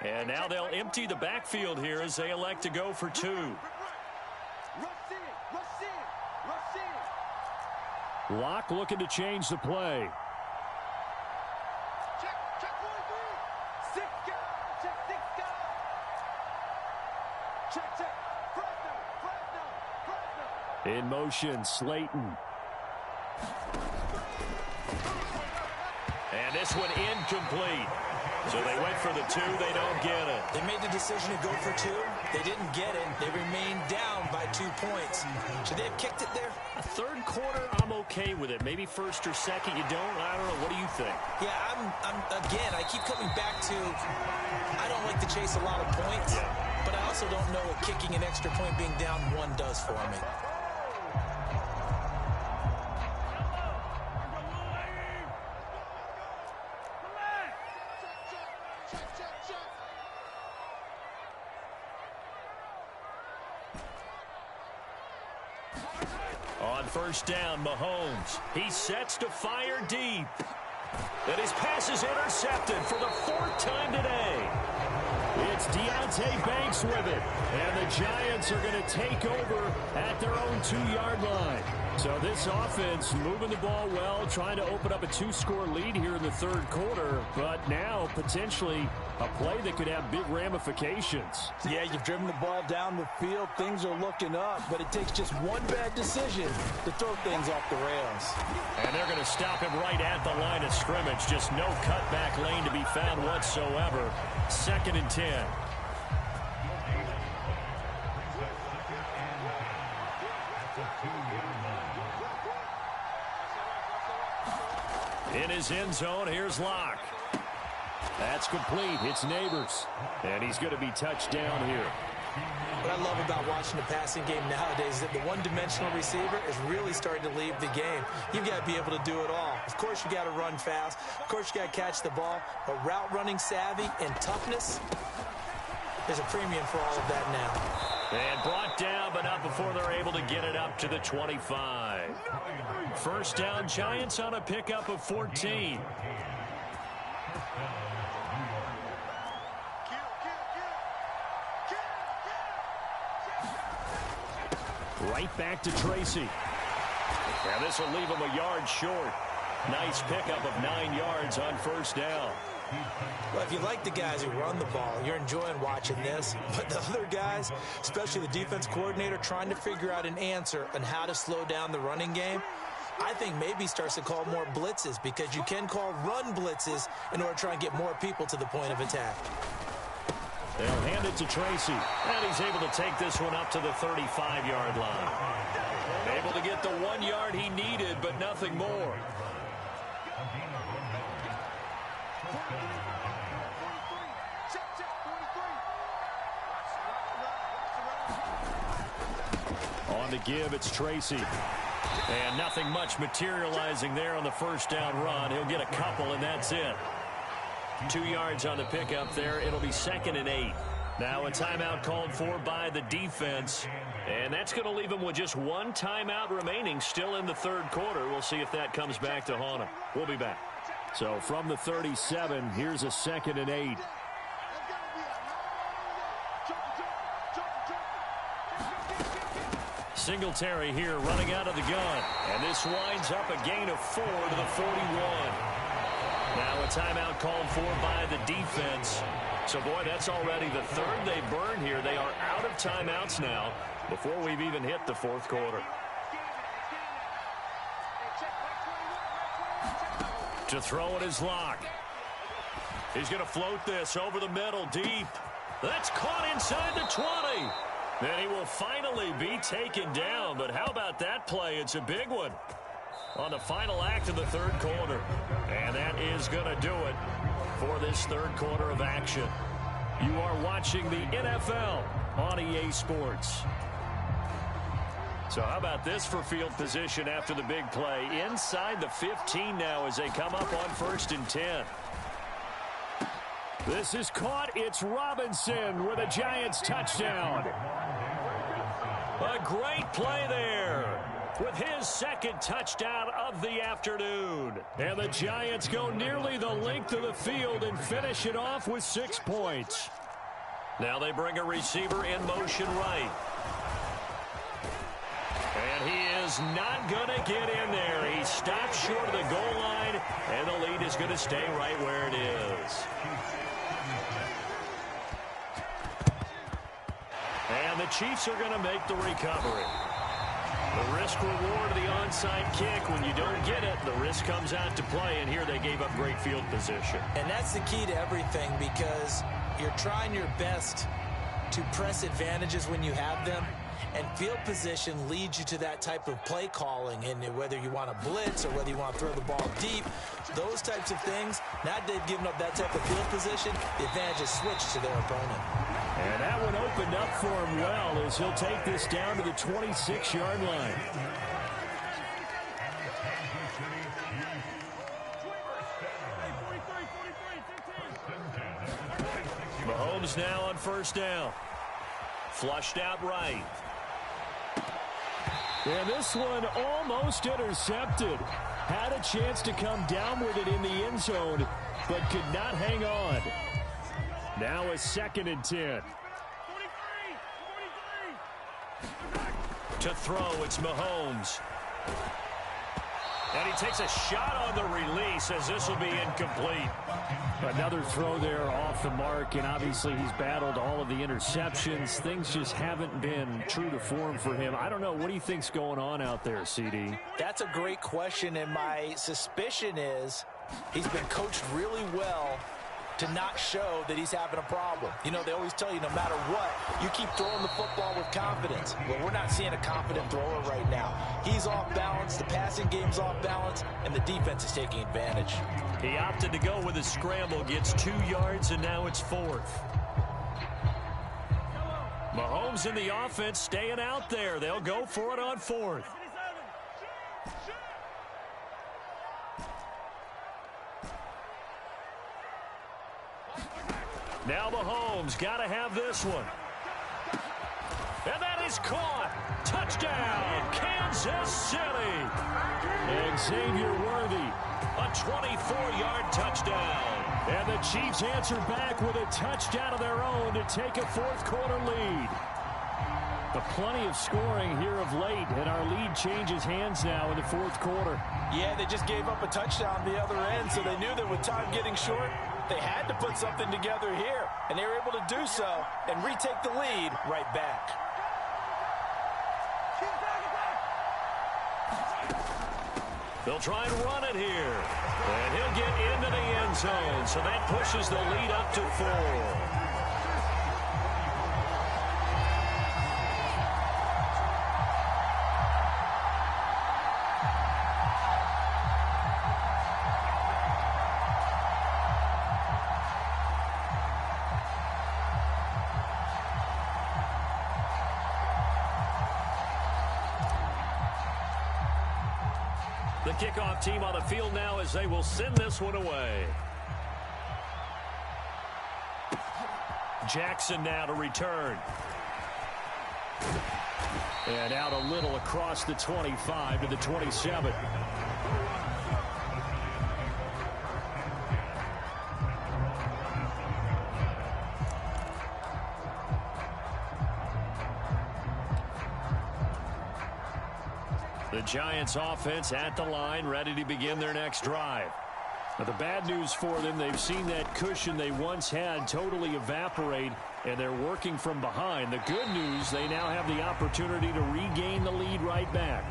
And now they'll empty the backfield here as they elect to go for 2. Locke looking to change the play. In motion, Slayton. And this one incomplete. So they went for the 2. They don't get it. They made the decision to go for 2. They didn't get it. They remained down by 2 points. Should they have kicked it there? A third quarter, I'm okay with it. Maybe 1st or 2nd, you don't. I don't know. What do you think? Yeah, again, I keep coming back to I don't like to chase a lot of points. Yeah. but I also don't know what kicking an extra point being down 1 does for me. On first down, Mahomes. He sets to fire deep. And his pass is intercepted for the 4th time today. It's Deontay Banks with it. And the Giants are going to take over at their own 2-yard line. So this offense moving the ball well, trying to open up a 2-score lead here in the 3rd quarter. But now potentially a play that could have big ramifications. Yeah, you've driven the ball down the field. Things are looking up, but it takes just one bad decision to throw things off the rails. And they're going to stop him right at the line of scrimmage. Just no cutback lane to be found whatsoever. 2nd and 10. In his end zone, here's Locke. That's complete. It's Neighbors. And he's going to be touched down here. What I love about watching the passing game nowadays is that the one-dimensional receiver is really starting to leave the game. You've got to be able to do it all. Of course, you got to run fast. Of course, you got to catch the ball. But route running savvy and toughness, there's a premium for all of that now. And brought down, but not before they're able to get it up to the 25. First down, Giants on a pickup of 14. Right back to Tracy. And this will leave him a yard short. Nice pickup of 9 yards on first down. Well, if you like the guys who run the ball, you're enjoying watching this. But the other guys, especially the defense coordinator, trying to figure out an answer on how to slow down the running game, I think maybe starts to call more blitzes, because you can call run blitzes in order to try and get more people to the point of attack. They'll hand it to Tracy. And he's able to take this one up to the 35-yard line. Able to get the 1 yard he needed, but nothing more. On the give, it's Tracy. And nothing much materializing there on the first down run. He'll get a couple, and that's it. 2 yards on the pickup there. It'll be 2nd and 8. Now a timeout called for by the defense. And that's going to leave him with just 1 timeout remaining still in the 3rd quarter. We'll see if that comes back to haunt him. We'll be back. So from the 37, here's a 2nd and 8. Singletary here running out of the gun. And this winds up a gain of 4 to the 41. Now a timeout called for by the defense. So, boy, that's already the 3rd they've burned here. They are out of timeouts now before we've even hit the 4th quarter. To throw it is Locke. He's going to float this over the middle deep. That's caught inside the 20. Then he will finally be taken down. But how about that play? It's a big one on the final act of the 3rd quarter. And that is going to do it for this 3rd quarter of action. You are watching the NFL on EA Sports. So how about this for field position after the big play? Inside the 15 now as they come up on 1st and 10. This is caught. It's Robinson with a Giants touchdown. A great play there with his 2nd touchdown of the afternoon. And the Giants go nearly the length of the field and finish it off with 6 points. Now they bring a receiver in motion right. And he is not going to get in there. He stopped short of the goal line, and the lead is going to stay right where it is. And the Chiefs are going to make the recovery. The risk-reward of the onside kick, when you don't get it, the risk comes out to play, and here they gave up great field position. And that's the key to everything, because you're trying your best to press advantages when you have them, And field position leads you to that type of play calling. And whether you want to blitz or whether you want to throw the ball deep, those types of things, now they've given up that type of field position, the advantage is switched to their opponent. And that one opened up for him well as he'll take this down to the 26-yard line. Mahomes now on first down. Flushed out right. And this one almost intercepted. Had a chance to come down with it in the end zone, but could not hang on. Now a 2nd and 10. To throw, it's Mahomes. And he takes a shot on the release as this will be incomplete. Another throw there off the mark, and obviously he's battled all of the interceptions. Things just haven't been true to form for him. I don't know. What do you think's going on out there, CD? That's a great question, and my suspicion is he's been coached really well to not show that he's having a problem. You know, they always tell you no matter what, you keep throwing the football with confidence. Well, we're not seeing a confident thrower right now. He's off balance, the passing game's off balance, and the defense is taking advantage. He opted to go with a scramble, gets 2 yards, and now it's 4th. Mahomes and the offense staying out there. They'll go for it on 4th. Now Mahomes got to have this one. And that is caught. Touchdown, Kansas City. And Xavier Worthy. A 24-yard touchdown. And the Chiefs answer back with a touchdown of their own to take a fourth-quarter lead. But plenty of scoring here of late, and our lead changes hands now in the fourth quarter. Yeah, they just gave up a touchdown the other end, so they knew that with time getting short, they had to put something together here, and they were able to do so and retake the lead right back. They'll try and run it here. And he'll get into the end zone, so that pushes the lead up to 4. The kickoff team on the field now as they will send this one away. Jackson now to return. And out a little across the 25 to the 27. The Giants offense at the line, ready to begin their next drive. Now, the bad news for them, they've seen that cushion they once had totally evaporate, and they're working from behind. The good news, they now have the opportunity to regain the lead right back.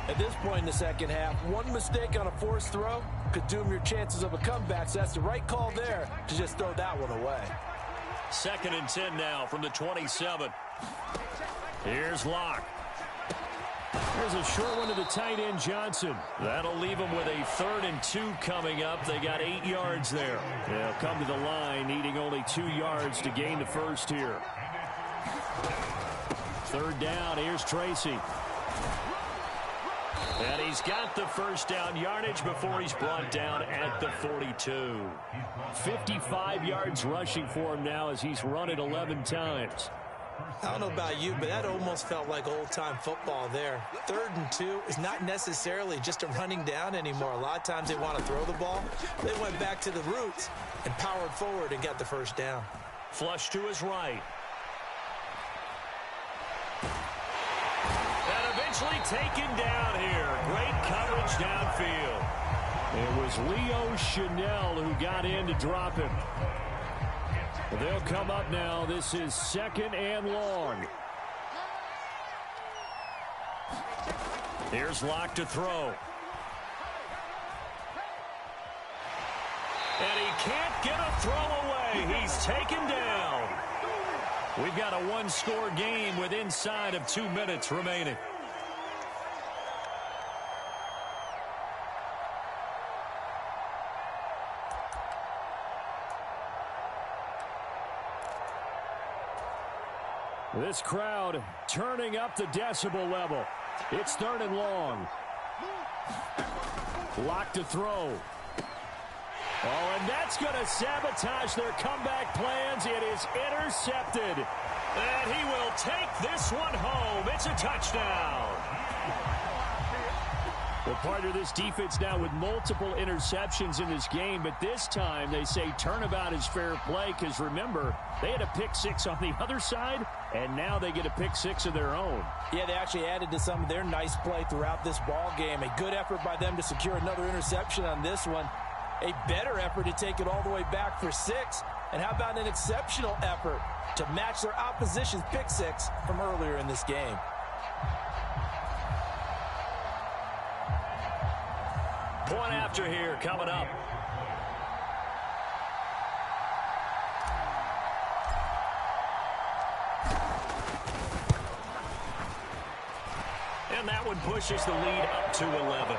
At this point in the second half, one mistake on a forced throw could doom your chances of a comeback, so that's the right call there to just throw that one away. 2nd and 10 now from the 27. Here's Locke. There's a short one to the tight end, Johnson. That'll leave them with a 3rd and 2 coming up. They got 8 yards there. They'll come to the line, needing only 2 yards to gain the first here. 3rd down, here's Tracy. And he's got the first down yardage before he's brought down at the 42. 55 yards rushing for him now as he's run it 11 times. I don't know about you, but that almost felt like old-time football there. 3rd and 2 is not necessarily just a running down anymore. A lot of times they want to throw the ball. They went back to the roots and powered forward and got the first down. Flush to his right. And eventually taken down here. Great coverage downfield. It was Leo Chanel who got in to drop him. They'll come up now. This is 2nd and long. Here's Locke to throw. And he can't get a throw away. He's taken down. We've got a one-score game with inside of 2 minutes remaining. This crowd turning up the decibel level. It's 3rd and long. Lock to throw. Oh, and that's going to sabotage their comeback plans. It is intercepted. And he will take this one home. It's a touchdown. Well, partner, this defense now with multiple interceptions in this game, but this time they say turnabout is fair play because, remember, they had a pick 6 on the other side, and now they get a pick 6 of their own. Yeah, they actually added to some of their nice play throughout this ball game. A good effort by them to secure another interception on this one. A better effort to take it all the way back for 6. And how about an exceptional effort to match their opposition's pick 6 from earlier in this game? Point after here coming up. And that one pushes the lead up to 11.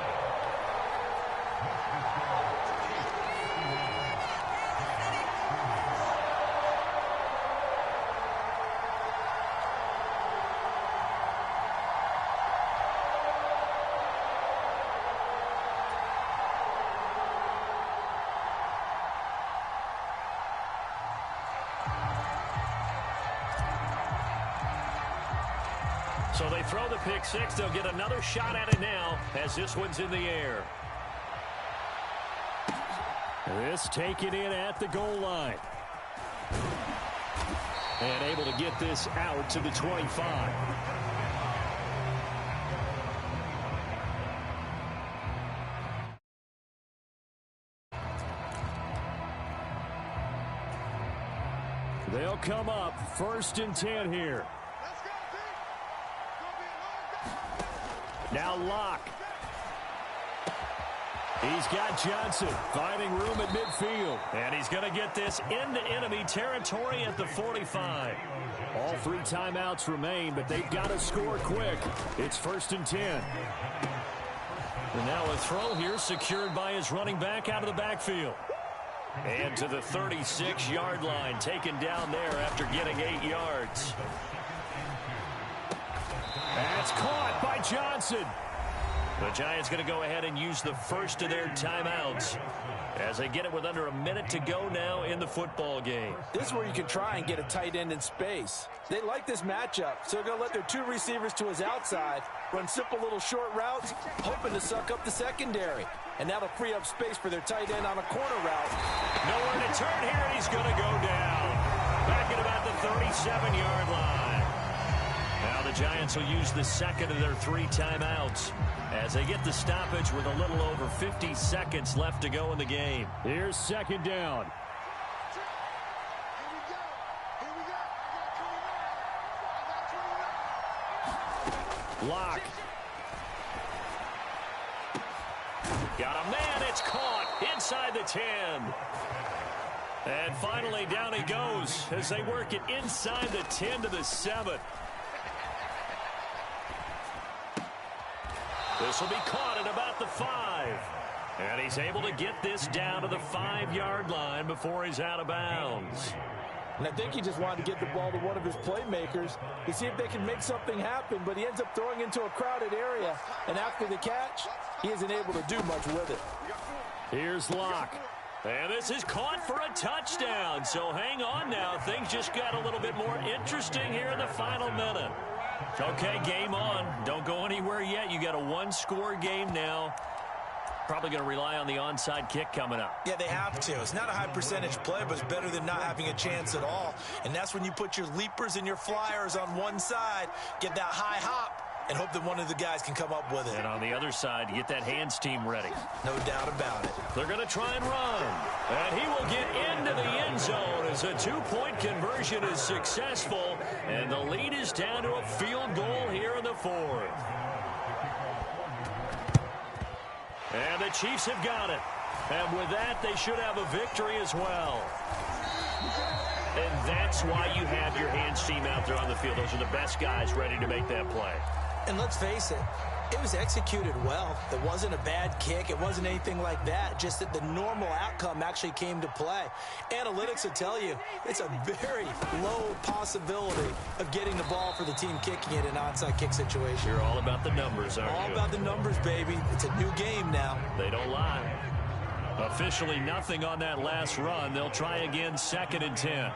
So they throw the pick 6. They'll get another shot at it now as this one's in the air. This taken in at the goal line. And able to get this out to the 25. They'll come up 1st and 10 here. Now Locke. He's got Johnson finding room at midfield. And he's going to get this into enemy territory at the 45. All 3 timeouts remain, but they've got to score quick. It's 1st and 10. And now a throw here secured by his running back out of the backfield. And to the 36-yard line, taken down there after getting 8 yards. That's caught by Johnson. The Giants going to go ahead and use the first of their timeouts as they get it with under a minute to go now in the football game. This is where you can try and get a tight end in space. They like this matchup, so they're going to let their 2 receivers to his outside run simple little short routes, hoping to suck up the secondary. And that'll free up space for their tight end on a corner route. Nowhere to turn here, and he's going to go down. Back at about the 37-yard line. Now the Giants will use the second of their 3 timeouts as they get the stoppage with a little over 50 seconds left to go in the game. Here's 2nd down. Lock. Got a man. It's caught inside the 10. And finally down he goes as they work it inside the 10 to the 7. This will be caught at about the 5. And he's able to get this down to the 5-yard line before he's out of bounds. And I think he just wanted to get the ball to one of his playmakers to see if they can make something happen, but he ends up throwing into a crowded area. And after the catch, he isn't able to do much with it. Here's Locke. And this is caught for a touchdown. So hang on now. Things just got a little bit more interesting here in the final minute. Okay, game on. Don't go anywhere yet. You got a 1-score game now. Probably going to rely on the onside kick coming up. Yeah, they have to. It's not a high percentage play, but it's better than not having a chance at all. And that's when you put your leapers and your flyers on one side, get that high hop, and hope that one of the guys can come up with it. And on the other side, you get that hands team ready. No doubt about it. They're going to try and run. And he will get into the end zone as a 2-point conversion is successful. And the lead is down to a field goal here in the 4th. And the Chiefs have got it. And with that, they should have a victory as well. And that's why you have your hands team out there on the field. Those are the best guys ready to make that play. And let's face it, it was executed well. It wasn't a bad kick. It wasn't anything like that. Just that the normal outcome actually came to play. Analytics will tell you it's a very low possibility of getting the ball for the team kicking it in an onside kick situation. You're all about the numbers, aren't you? All about the numbers, baby. It's a new game now. They don't lie. Officially nothing on that last run. They'll try again, 2nd and 10.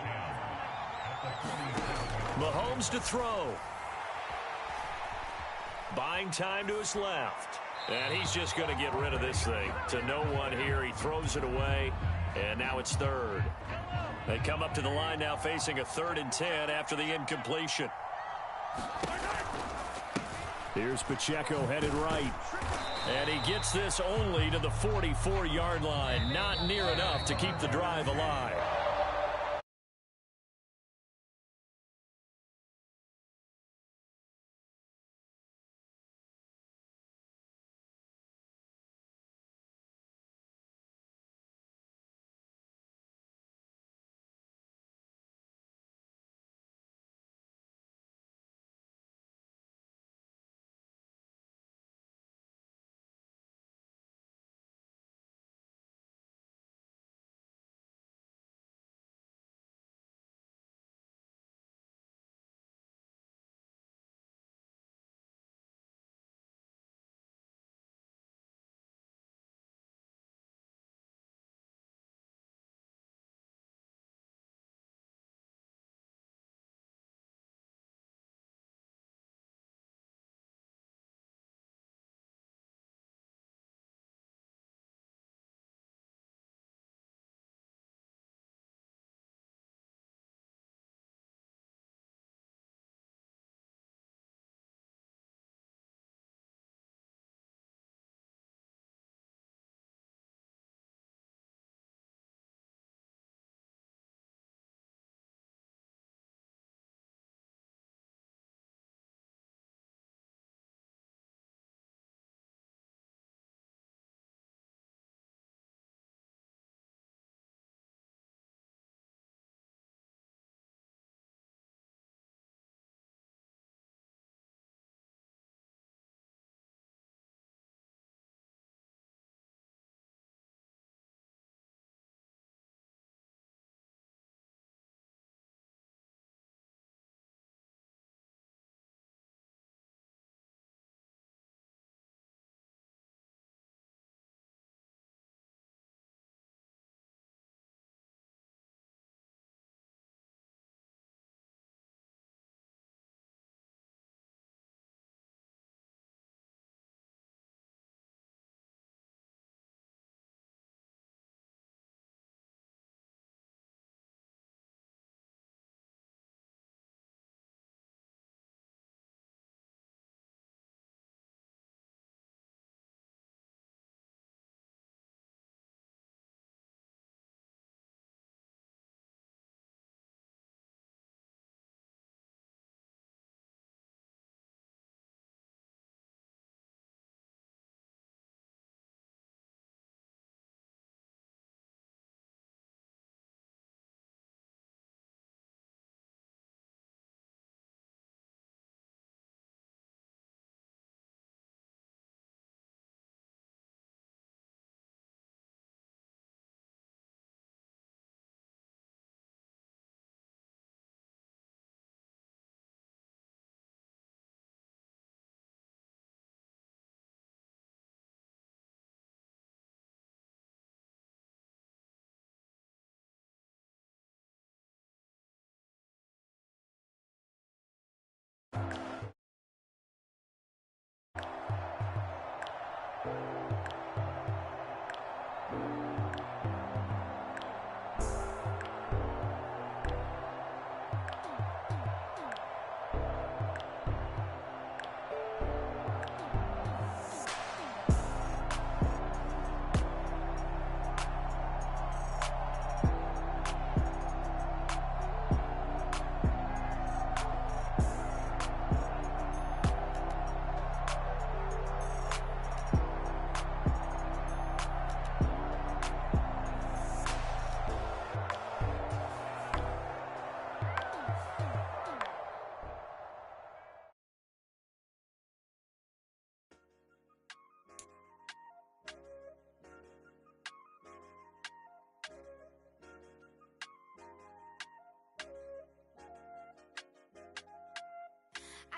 Mahomes to throw. Buying time to his left. And he's just going to get rid of this thing. To no one here. He throws it away. And now it's 3rd. They come up to the line now facing a 3rd and 10 after the incompletion. Here's Pacheco headed right. And he gets this only to the 44-yard line. Not near enough to keep the drive alive.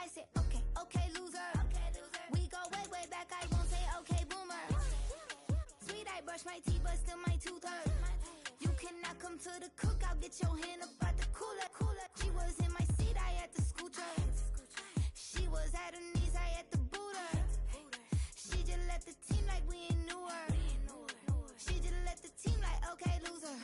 said, okay, okay, loser. We go way, way back, I won't say okay, boomer. Sweet, I brush my teeth, but still my tooth hurt. You cannot come to the cookout, get your hand up out the cooler. She was in my seat, I had to scoot her. She was at her knees, I had to boot her. She just left the team like we ain't knew her. She just left the team like, okay, loser.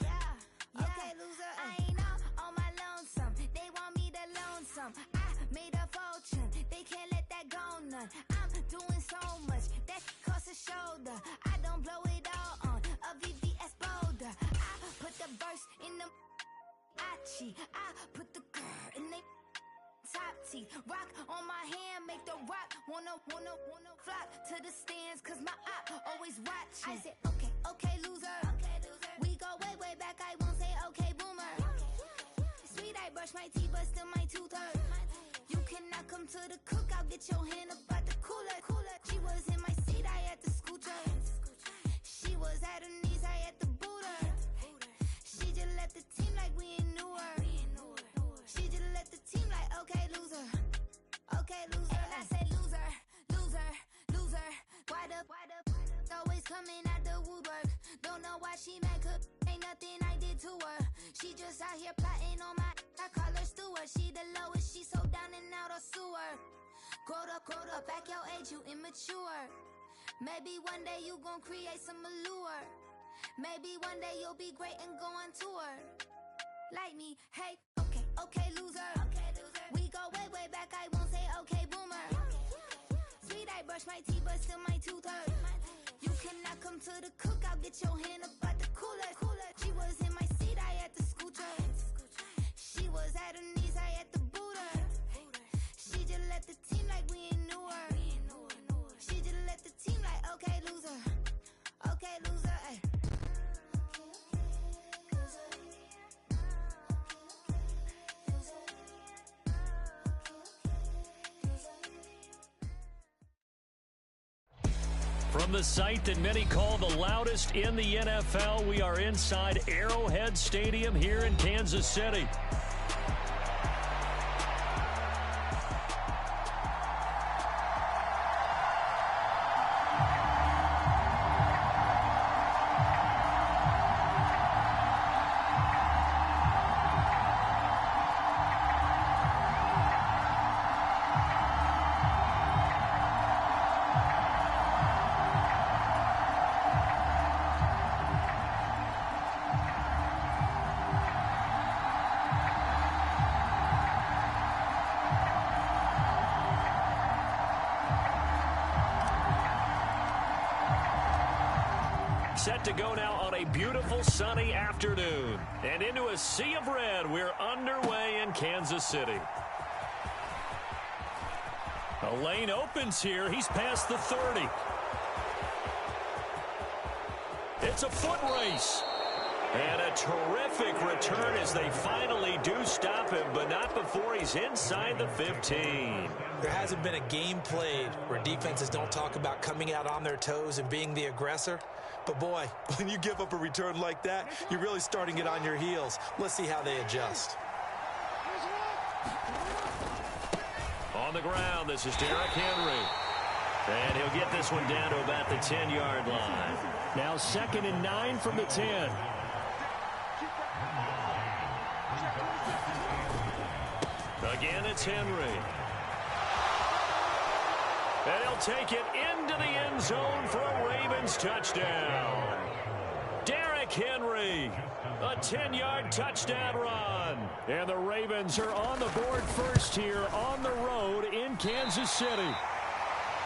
Okay, loser. I ain't on my lonesome. They want me to lonesome. I made a fortune. They can't let that go none. I'm doing so much that costs a shoulder. I don't blow it all on a VVS boulder. I put the verse in the Achi. I put the girl in the top teeth. Rock on my hand, make the rock wanna flock to the stands, cause my eye always watching. I said, okay, okay, loser. We go way, way back, I won't say okay, boomer. Sweet, I brush my teeth, but still my tooth hurt. You cannot come to the cookout, get your hand up out the cooler. She was in my seat, I had to scoot her. She was at her knees, I had to boot her. She just left the team like we ain't knew her. She just left the team like, okay, loser. Okay, loser. And I said, loser, loser, loser. Why the always coming out the woodwork? Don't know why she mad, cause ain't nothing I did to her. She just out here plotting on my, I call her steward. She the lowest, she so down and out of sewer. Growed up, back your age, you immature. Maybe one day you gon' create some allure. Maybe one day you'll be great and go on tour. Like me, hey, okay, okay, loser. We go way, way back, I won't say okay, boomer. Sweet, I brush my teeth, but still my tooth hurt. You cannot come to the cookout, get your hand up out the cooler. She was in my seat, I had to scoot her. She was at her knees, I had to boot her. She just left the team like we ain't knew her. She just left the team like, okay, loser. Okay, loser, ay. From the site that many call the loudest in the NFL, we are inside Arrowhead Stadium here in Kansas City. Set to go now on a beautiful sunny afternoon. And into a sea of red, we're underway in Kansas City. A lane opens here. He's past the 30. It's a foot race. And a terrific return as they finally do stop him, but not before he's inside the 15. There hasn't been a game played where defenses don't talk about coming out on their toes and being the aggressor. But, boy, when you give up a return like that, you're really starting it on your heels. Let's see how they adjust. On the ground, this is Derrick Henry. And he'll get this one down to about the 10-yard line. Now 2nd and 9 from the 10. Again, it's Henry. And he'll take it into the end zone for a Ravens touchdown. Derrick Henry, a 10-yard touchdown run. And the Ravens are on the board first here on the road in Kansas City.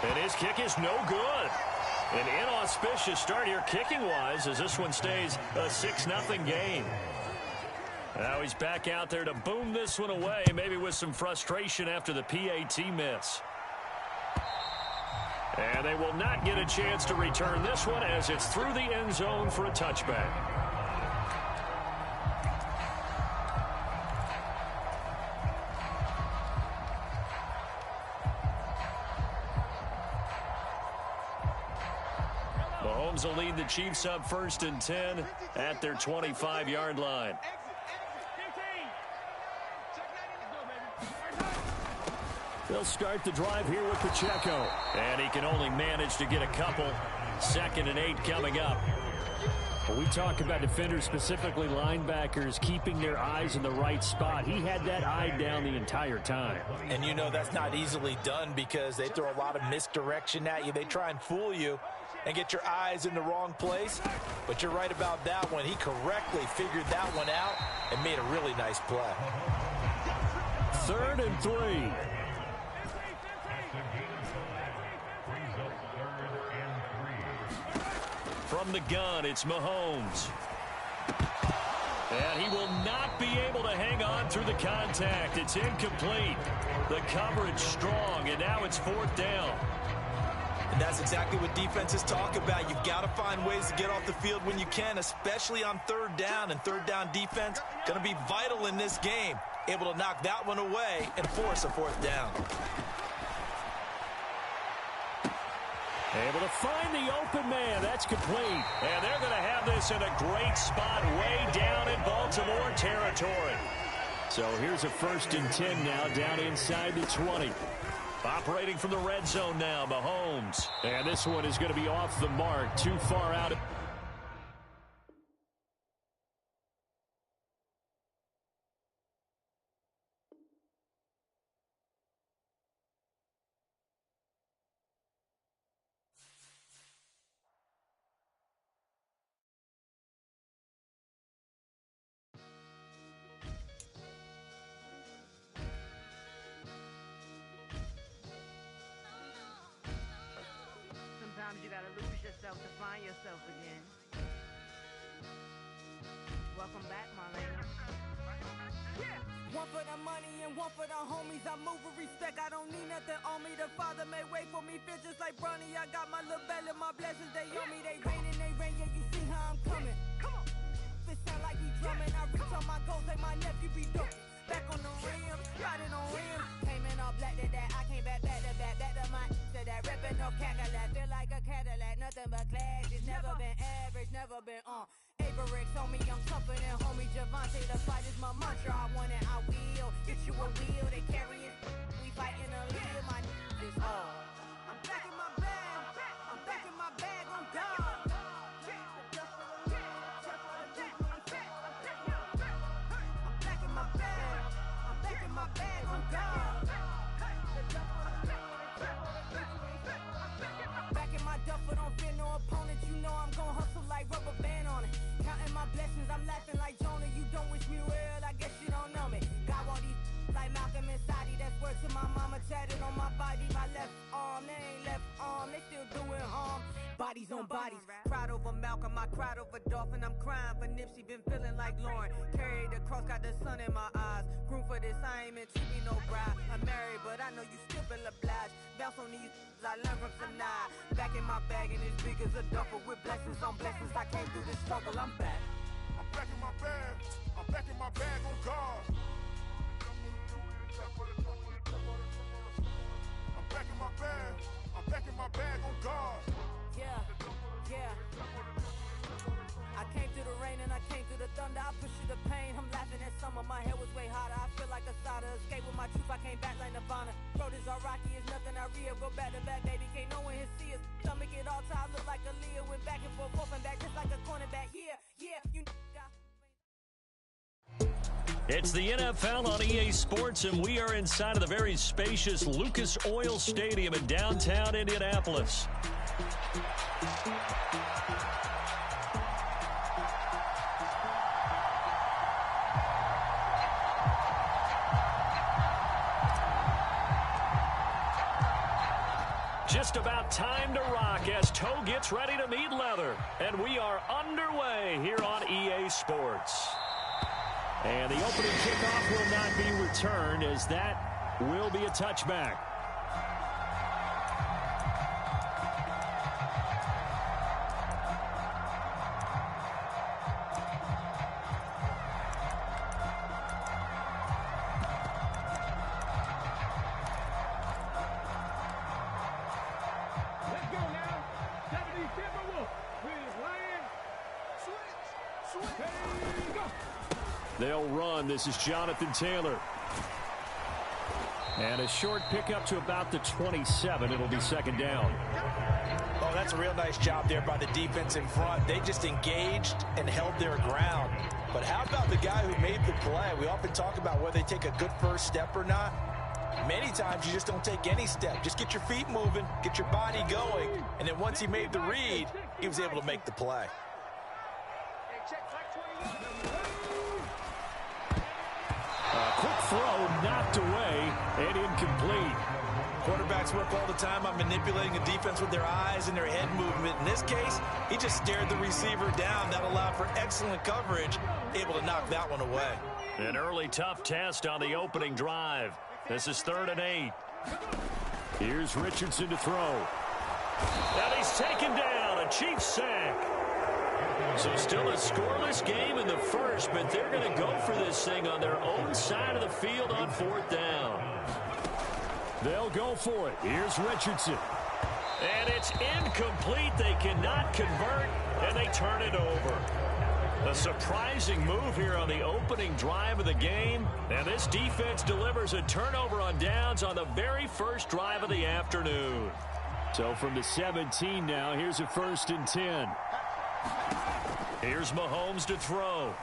And his kick is no good. An inauspicious start here kicking-wise as this one stays a 6-0 game. Now he's back out there to boom this one away, maybe with some frustration after the PAT miss. And they will not get a chance to return this one as it's through the end zone for a touchback. Mahomes will lead the Chiefs up 1st and 10 at their 25-yard line. They'll start the drive here with Pacheco. And he can only manage to get a couple. 2nd and 8 coming up. When we talk about defenders, specifically linebackers, keeping their eyes in the right spot, he had that eye down the entire time. And you know that's not easily done because they throw a lot of misdirection at you. They try and fool you and get your eyes in the wrong place. But you're right about that one. He correctly figured that one out and made a really nice play. 3rd and 3. From the gun, it's Mahomes. And he will not be able to hang on through the contact. It's incomplete. The coverage strong, and now it's 4th down. And that's exactly what defenses talk about. You've got to find ways to get off the field when you can, especially on 3rd down. And 3rd down defense going to be vital in this game. Able to knock that one away and force a 4th down. Able to find the open man. That's complete. And they're going to have this in a great spot way down in Baltimore territory. So here's a 1st and 10 now down inside the 20. Operating from the red zone now, Mahomes. And this one is going to be off the mark. Too far out. Sometimes you gotta lose yourself to find yourself again. Welcome back, Marlena. Yeah. One for the money and one for the homies. I move with respect. I don't need nothing on me. The Father may wait for me. Feel just like Bronny. I got my little belly, my blessings. They on me. They rain and they rain. Yeah, you see how I'm coming. Come on. It sound like we drumming. I reach on my goals. Like my nephew be dope. Back on the rim, riding on rim. Came in all black to that. I came back to my to that ripping no Cadillac. Feel like a Cadillac, nothing but class. It's never been average, never been on. Averix on me, I'm tougher than homie Javante. The fight is my mantra. I want it, I will. Get you a wheel, they carry it. We fighting a little, my is all. I'm back in my bag. I'm back in my bag. I'm gone. Back in my duffel, don't fear no opponent. You know I'm gon' hustle like rubber band on it. Counting my blessings, I'm laughing like Jonah. You don't wish me well, I guess you don't know me. Got all these like Malcolm and Sadie. That's word to my mama, tatted on my body. My left arm, they ain't left arm, they still doing harm. Bodies on bodies, cried over Malcolm, I cried over Dolphin. I'm crying for Nipsey, been feeling like Lauren. Carried the cross, got the sun in my eyes. Grew for this, I ain't meant to be no bride. I'm married, but I know you still feel obliged. Bounce on these, I learned from Sanaa. Back in my bag and it's big as a duffel. With blessings on blessings, I came through this struggle, I'm back. I'm back in my bag, I'm back in my bag on guard. I'm back in my bag, I'm back in my bag on guard. Yeah. I came through the rain and I came through the thunder. I push through the pain, I'm laughing at summer. My hair was way hotter, I feel like a soda. Escape with my truth, I came back like Nirvana. Road is all rocky, it's nothing I real. Go back to back, baby, can't no one here see us. Stomach it all time, look like a Leah. Went back and forth and back, just like a cornerback. Yeah, you got. It's the NFL on EA Sports, and we are inside of the very spacious Lucas Oil Stadium in downtown Indianapolis. Just about time to rock as Toe gets ready to meet leather. And we are underway here on EA Sports. And the opening kickoff will not be returned, as that will be a touchback. Let's go now. 77 Wolf. With Lion. Switch. There you go. They'll run. This is Jonathan Taylor. And a short pickup to about the 27. It'll be second down. Oh, that's a real nice job there by the defense in front. They just engaged and held their ground. But how about the guy who made the play? We often talk about whether they take a good first step or not. Many times you just don't take any step. Just get your feet moving, get your body going, and then once he made the read, he was able to make the play. A quick throw knocked away and incomplete. Quarterbacks work all the time on manipulating a defense with their eyes and their head movement. In this case, he just stared the receiver down. That allowed for excellent coverage, able to knock that one away. An early tough test on the opening drive. This is 3rd and 8. Here's Richardson to throw. And he's taken down. A Chiefs sack. So still a scoreless game in the first, but they're going to go for this thing on their own side of the field on 4th down. They'll go for it. Here's Richardson. And it's incomplete. They cannot convert, and they turn it over. A surprising move here on the opening drive of the game. And this defense delivers a turnover on downs on the very first drive of the afternoon. So from the 17 now, here's a 1st and 10. Here's Mahomes to throw.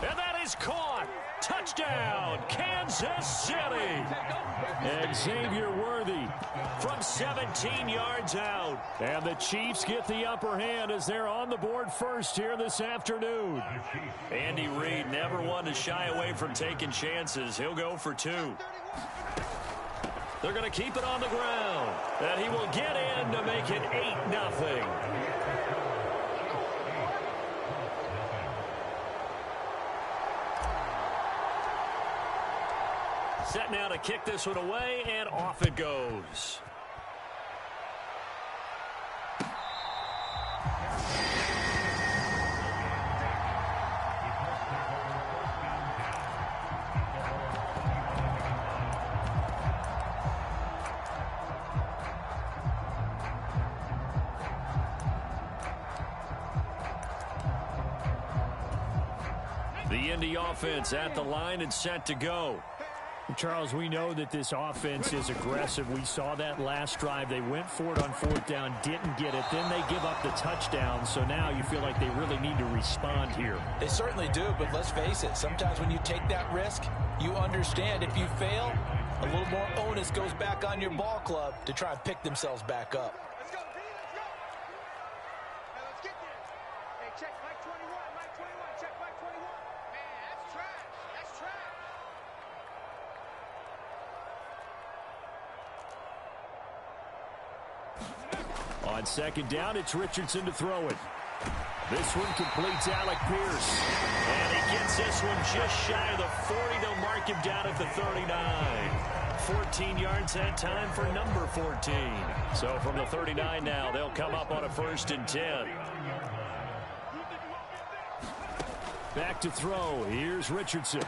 And that is caught. Touchdown, Kansas City. Xavier Worthy from 17 yards out. And the Chiefs get the upper hand as they're on the board first here this afternoon. Andy Reid never one to shy away from taking chances. He'll go for 2. They're going to keep it on the ground. And he will get in to make it 8-0. Set now to kick this one away, and off it goes. The Indy offense at the line and set to go. Charles, we know that this offense is aggressive. We saw that last drive. They went for it on 4th down, didn't get it. Then they give up the touchdown. So now you feel like they really need to respond here. They certainly do, but let's face it. Sometimes when you take that risk, you understand if you fail, a little more onus goes back on your ball club to try and pick themselves back up. Let's go, D, let's go. Hey, let's get there. Hey, check Mike 21, Mike 21, check Mike 21. Man, that's trash. That's trash. On 2nd down, it's Richardson to throw it. This one completes Alec Pierce. And he gets this one just shy of the 40. They'll mark him down at the 39. 14 yards that time for number 14. So from the 39 now, they'll come up on a 1st and 10. Back to throw. Here's Richardson.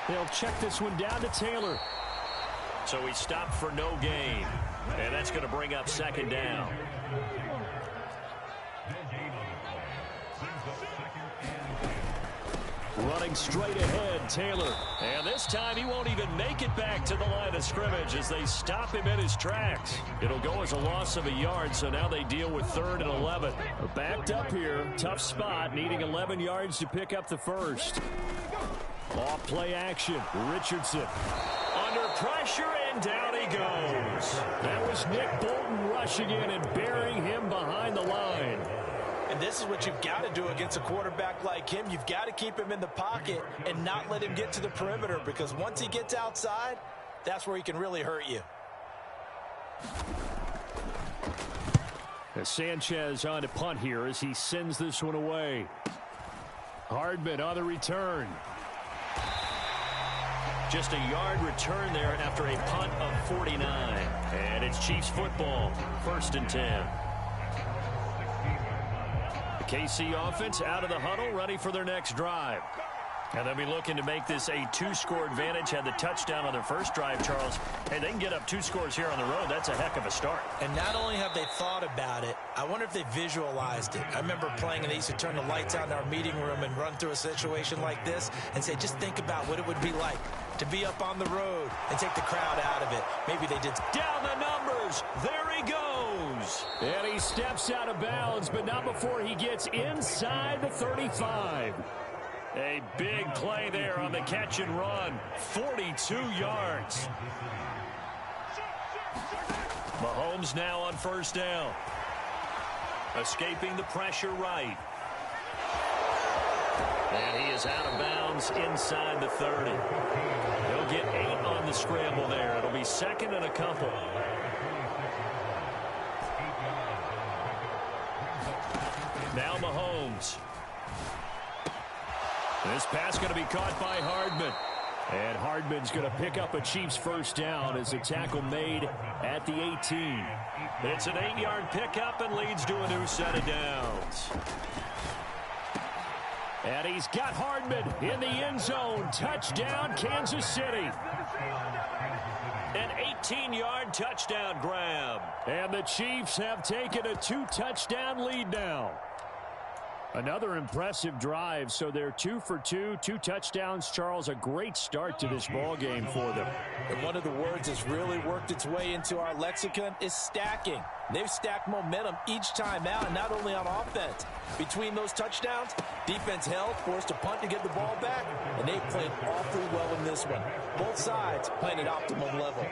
They'll check this one down to Taylor. So he stopped for no gain. And that's going to bring up 2nd down. Running straight ahead, Taylor. And this time he won't even make it back to the line of scrimmage as they stop him in his tracks. It'll go as a loss of a yard, so now they deal with 3rd and 11. Backed up here. Tough spot, needing 11 yards to pick up the first. Off play action. Richardson. Under pressure, and down he goes. That was Nick Bolton rushing in and burying him behind the line. And this is what you've got to do against a quarterback like him. You've got to keep him in the pocket and not let him get to the perimeter, because once he gets outside, that's where he can really hurt you. As Sanchez on to punt here as he sends this one away. Hardman on the return. Just a yard return there after a punt of 49. And it's Chiefs football, 1st and 10. The KC offense out of the huddle, ready for their next drive. And they'll be looking to make this a 2-score advantage. Had the touchdown on their first drive, Charles. Hey, they can get up 2 scores here on the road. That's a heck of a start. And not only have they thought about it, I wonder if they visualized it. I remember playing, and they used to turn the lights out in our meeting room and run through a situation like this and say, just think about what it would be like to be up on the road and take the crowd out of it. Maybe they did. Down the numbers. There he goes. And he steps out of bounds, but not before he gets inside the 35. A big play there on the catch and run. 42 yards. Mahomes now on first down. Escaping the pressure right. And he is out of bounds inside the 30. He'll get 8 on the scramble there. It'll be second and a couple. Now Mahomes. This pass going to be caught by Hardman. And Hardman's going to pick up a Chiefs first down as a tackle made at the 18. It's an 8-yard pickup and leads to a new set of downs. And he's got Hardman in the end zone. Touchdown, Kansas City. An 18-yard touchdown grab. And the Chiefs have taken a 2-touchdown lead now. Another impressive drive, so they're 2 for 2, 2 touchdowns. Charles, a great start to this ball game for them. And one of the words that's really worked its way into our lexicon is stacking. They've stacked momentum each time out, and not only on offense. Between those touchdowns, defense held, forced a punt to get the ball back, and they played awfully well in this one. Both sides playing at optimum level.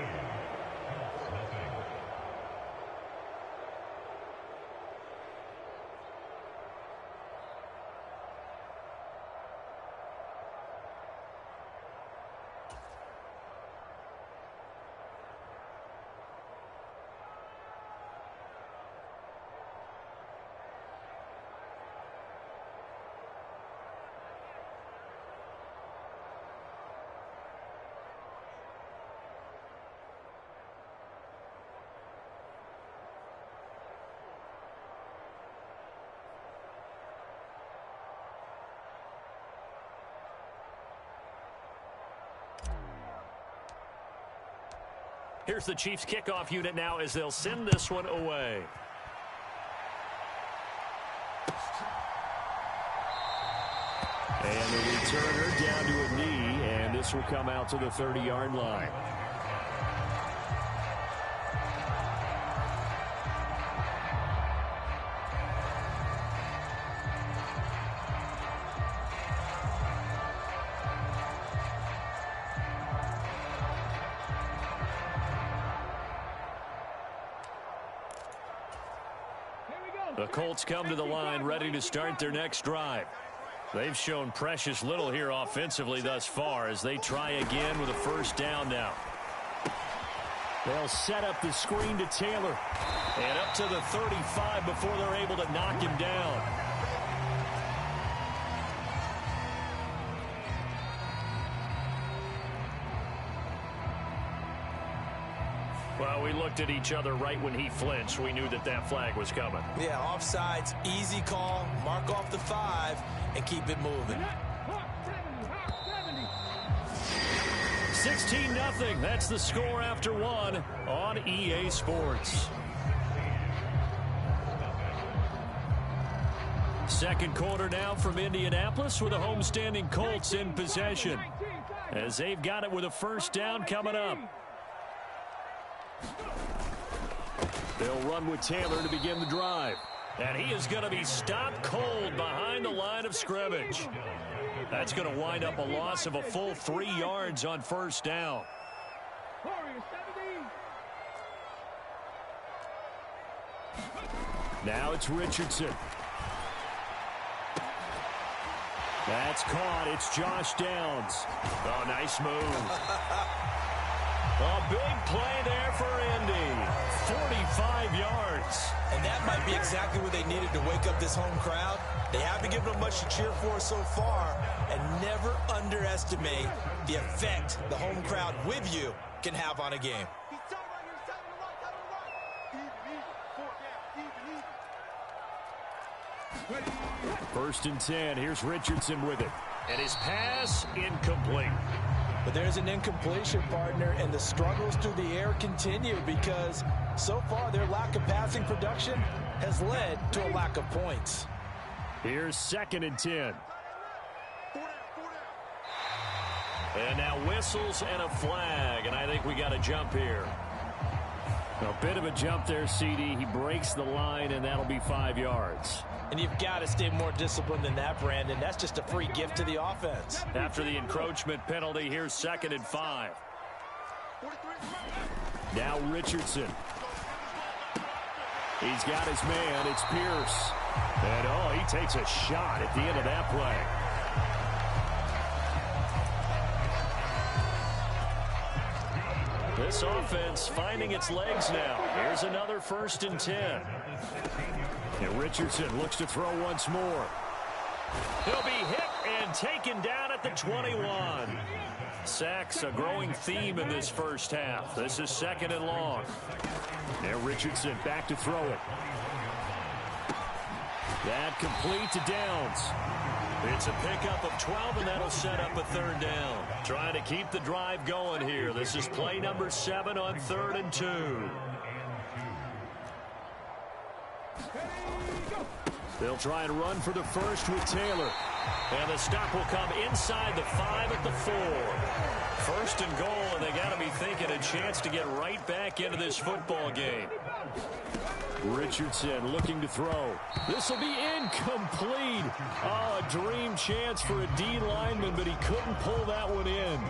Here's the Chiefs kickoff unit now as they'll send this one away. And the returner down to a knee, and this will come out to the 30-yard line. The Colts come to the line ready to start their next drive. They've shown precious little here offensively thus far as they try again with a first down now. They'll set up the screen to Taylor. And up to the 35 before they're able to knock him down. Well, we looked at each other right when he flinched. We knew that that flag was coming. Yeah, offsides, easy call. Mark off the 5 and keep it moving. 16-0. That's the score after one on EA Sports. Second quarter now from Indianapolis with the homestanding Colts in possession as they've got it with a first down coming up. They'll run with Taylor to begin the drive. And he is going to be stopped cold behind the line of scrimmage. That's going to wind up a loss of a full 3 yards on first down. Now it's Richardson. That's caught. It's Josh Downs. Oh, nice move. A big play there for Indy. 45 yards. And that might be exactly what they needed to wake up this home crowd. They haven't given them much to cheer for so far. And never underestimate the effect the home crowd with you can have on a game. First and 10. Here's Richardson with it. And his pass incomplete. But there's an incompletion, partner, and the struggles through the air continue because so far their lack of passing production has led to a lack of points. Here's second and 10. And now whistles and a flag, and I think we got a jump here. A bit of a jump there, CD. He breaks the line, and that'll be 5 yards. And you've got to stay more disciplined than that, Brandon. That's just a free gift to the offense. After the encroachment penalty, here's 2nd and 5. Now Richardson. He's got his man. It's Pierce. And, oh, he takes a shot at the end of that play. This offense finding its legs now. Here's another 1st and 10. And Richardson looks to throw once more. He'll be hit and taken down at the 21. Sacks, a growing theme in this first half. This is 2nd and long. Now Richardson back to throw it. That complete to Downs. It's a pickup of 12, and that'll set up a 3rd down. Trying to keep the drive going here. This is play number 7 on 3rd and 2. They'll try and run for the first with Taylor. And the stop will come inside the 5 at the 4. 1st and goal, and they got to be thinking a chance to get right back into this football game. Richardson looking to throw. This will be incomplete. Oh, a dream chance for a D lineman, but he couldn't pull that one in.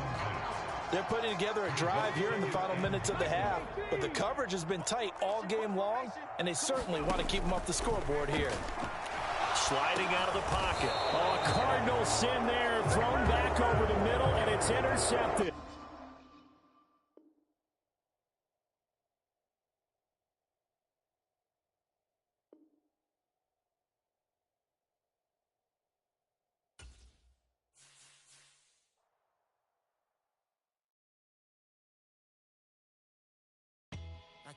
They're putting together a drive here in the final minutes of the half, but the coverage has been tight all game long, and they certainly want to keep them off the scoreboard here. Sliding out of the pocket. Oh, a Cardinal sin there, thrown back over the middle, and it's intercepted.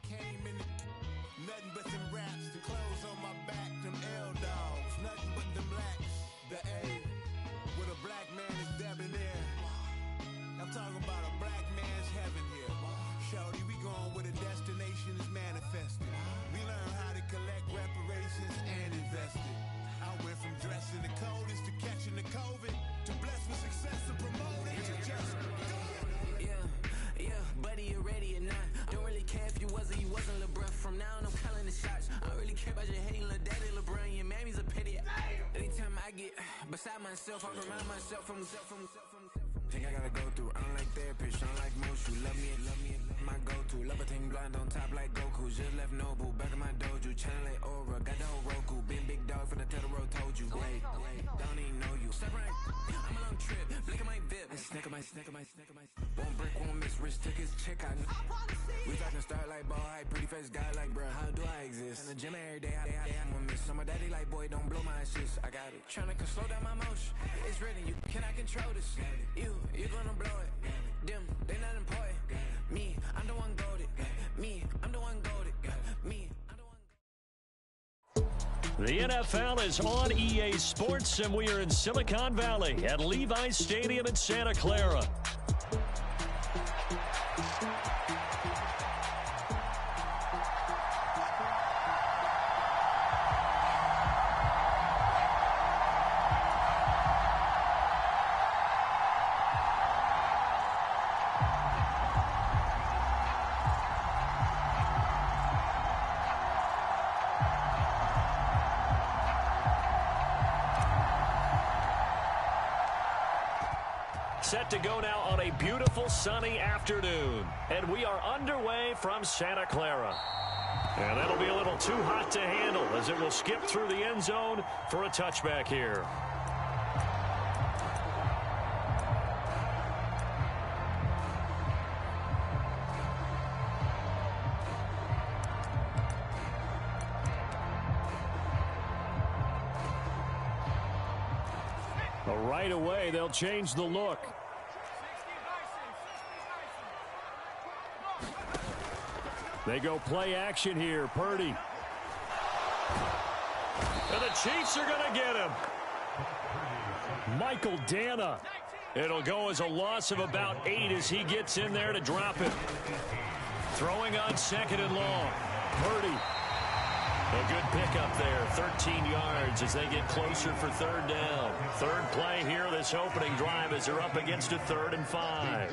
Came in nothing but some raps, the clothes on my back, them L-dogs, nothing but them blacks, the A, with a black man is debonair. I'm talking about a black man's heaven here. Shorty, we going where the destination is manifested. We learn how to collect reparations and invest it. I went from dressing the coldest to catching the COVID, to blessed with success and promoting to just do it. Yeah, buddy, you ready or not? Don't really care if you was or you wasn't LeBron. From now on, I'm calling the shots. I don't really care about your hating little daddy LeBron. Your mammy's a pity. Anytime I get beside myself, I remind myself from think I gotta go through. I don't like therapist, I don't like most. You love me, my go-to. Love a thing blind on top like Goku. Just left Noble, back in my dojo. Channel like Aura, got the whole Roku. Been big dog from the Tether Road, told you. Wait, don't even know you. Step right, I'm a long trip. Blick at my VIP. Snack of my. Won't break, won't miss. Rich took his check out. We talking start like ball hype. Pretty face guy like, bruh, how do I exist? In the gym every day, I'm a miss. So my daddy like, boy, don't blow my assist. I got it. Tryna slow down my motion. It's written, you cannot control this. You gonna blow it. Them, they not important. Me, I'm the one goated. Me, I'm the one goated. Me, I'm the one. The NFL is on EA Sports, and we are in Silicon Valley at Levi's Stadium in Santa Clara. Set to go now on a beautiful sunny afternoon. And we are underway from Santa Clara. And that'll be a little too hot to handle as it will skip through the end zone for a touchback here. Right away, they'll change the look. They go play action here. Purdy. And the Chiefs are going to get him. Michael Dana. It'll go as a loss of about 8 as he gets in there to drop it. Throwing on 2nd and long. Purdy. A good pickup there, 13 yards as they get closer for third down. Third play here, this opening drive as they're up against a 3rd and 5.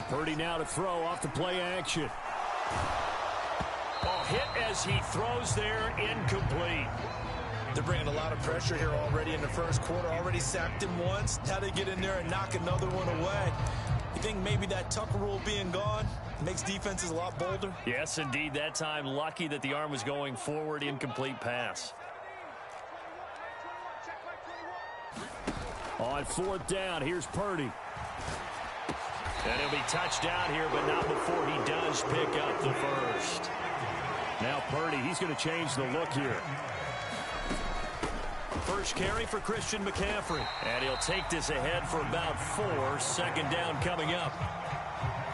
Purdy now to throw off the play action. Oh, hit as he throws there, incomplete. They're bringing a lot of pressure here already in the first quarter. Already sacked him once. Now they get in there and knock another one away. You think maybe that Tucker rule being gone makes defenses a lot bolder? Yes, indeed. That time, lucky that the arm was going forward, incomplete pass. On 4th down, here's Purdy. And he'll be touched down here, but not before he does pick up the first. Now Purdy, he's going to change the look here. First carry for Christian McCaffrey. And he'll take this ahead for about 4. 2nd down coming up.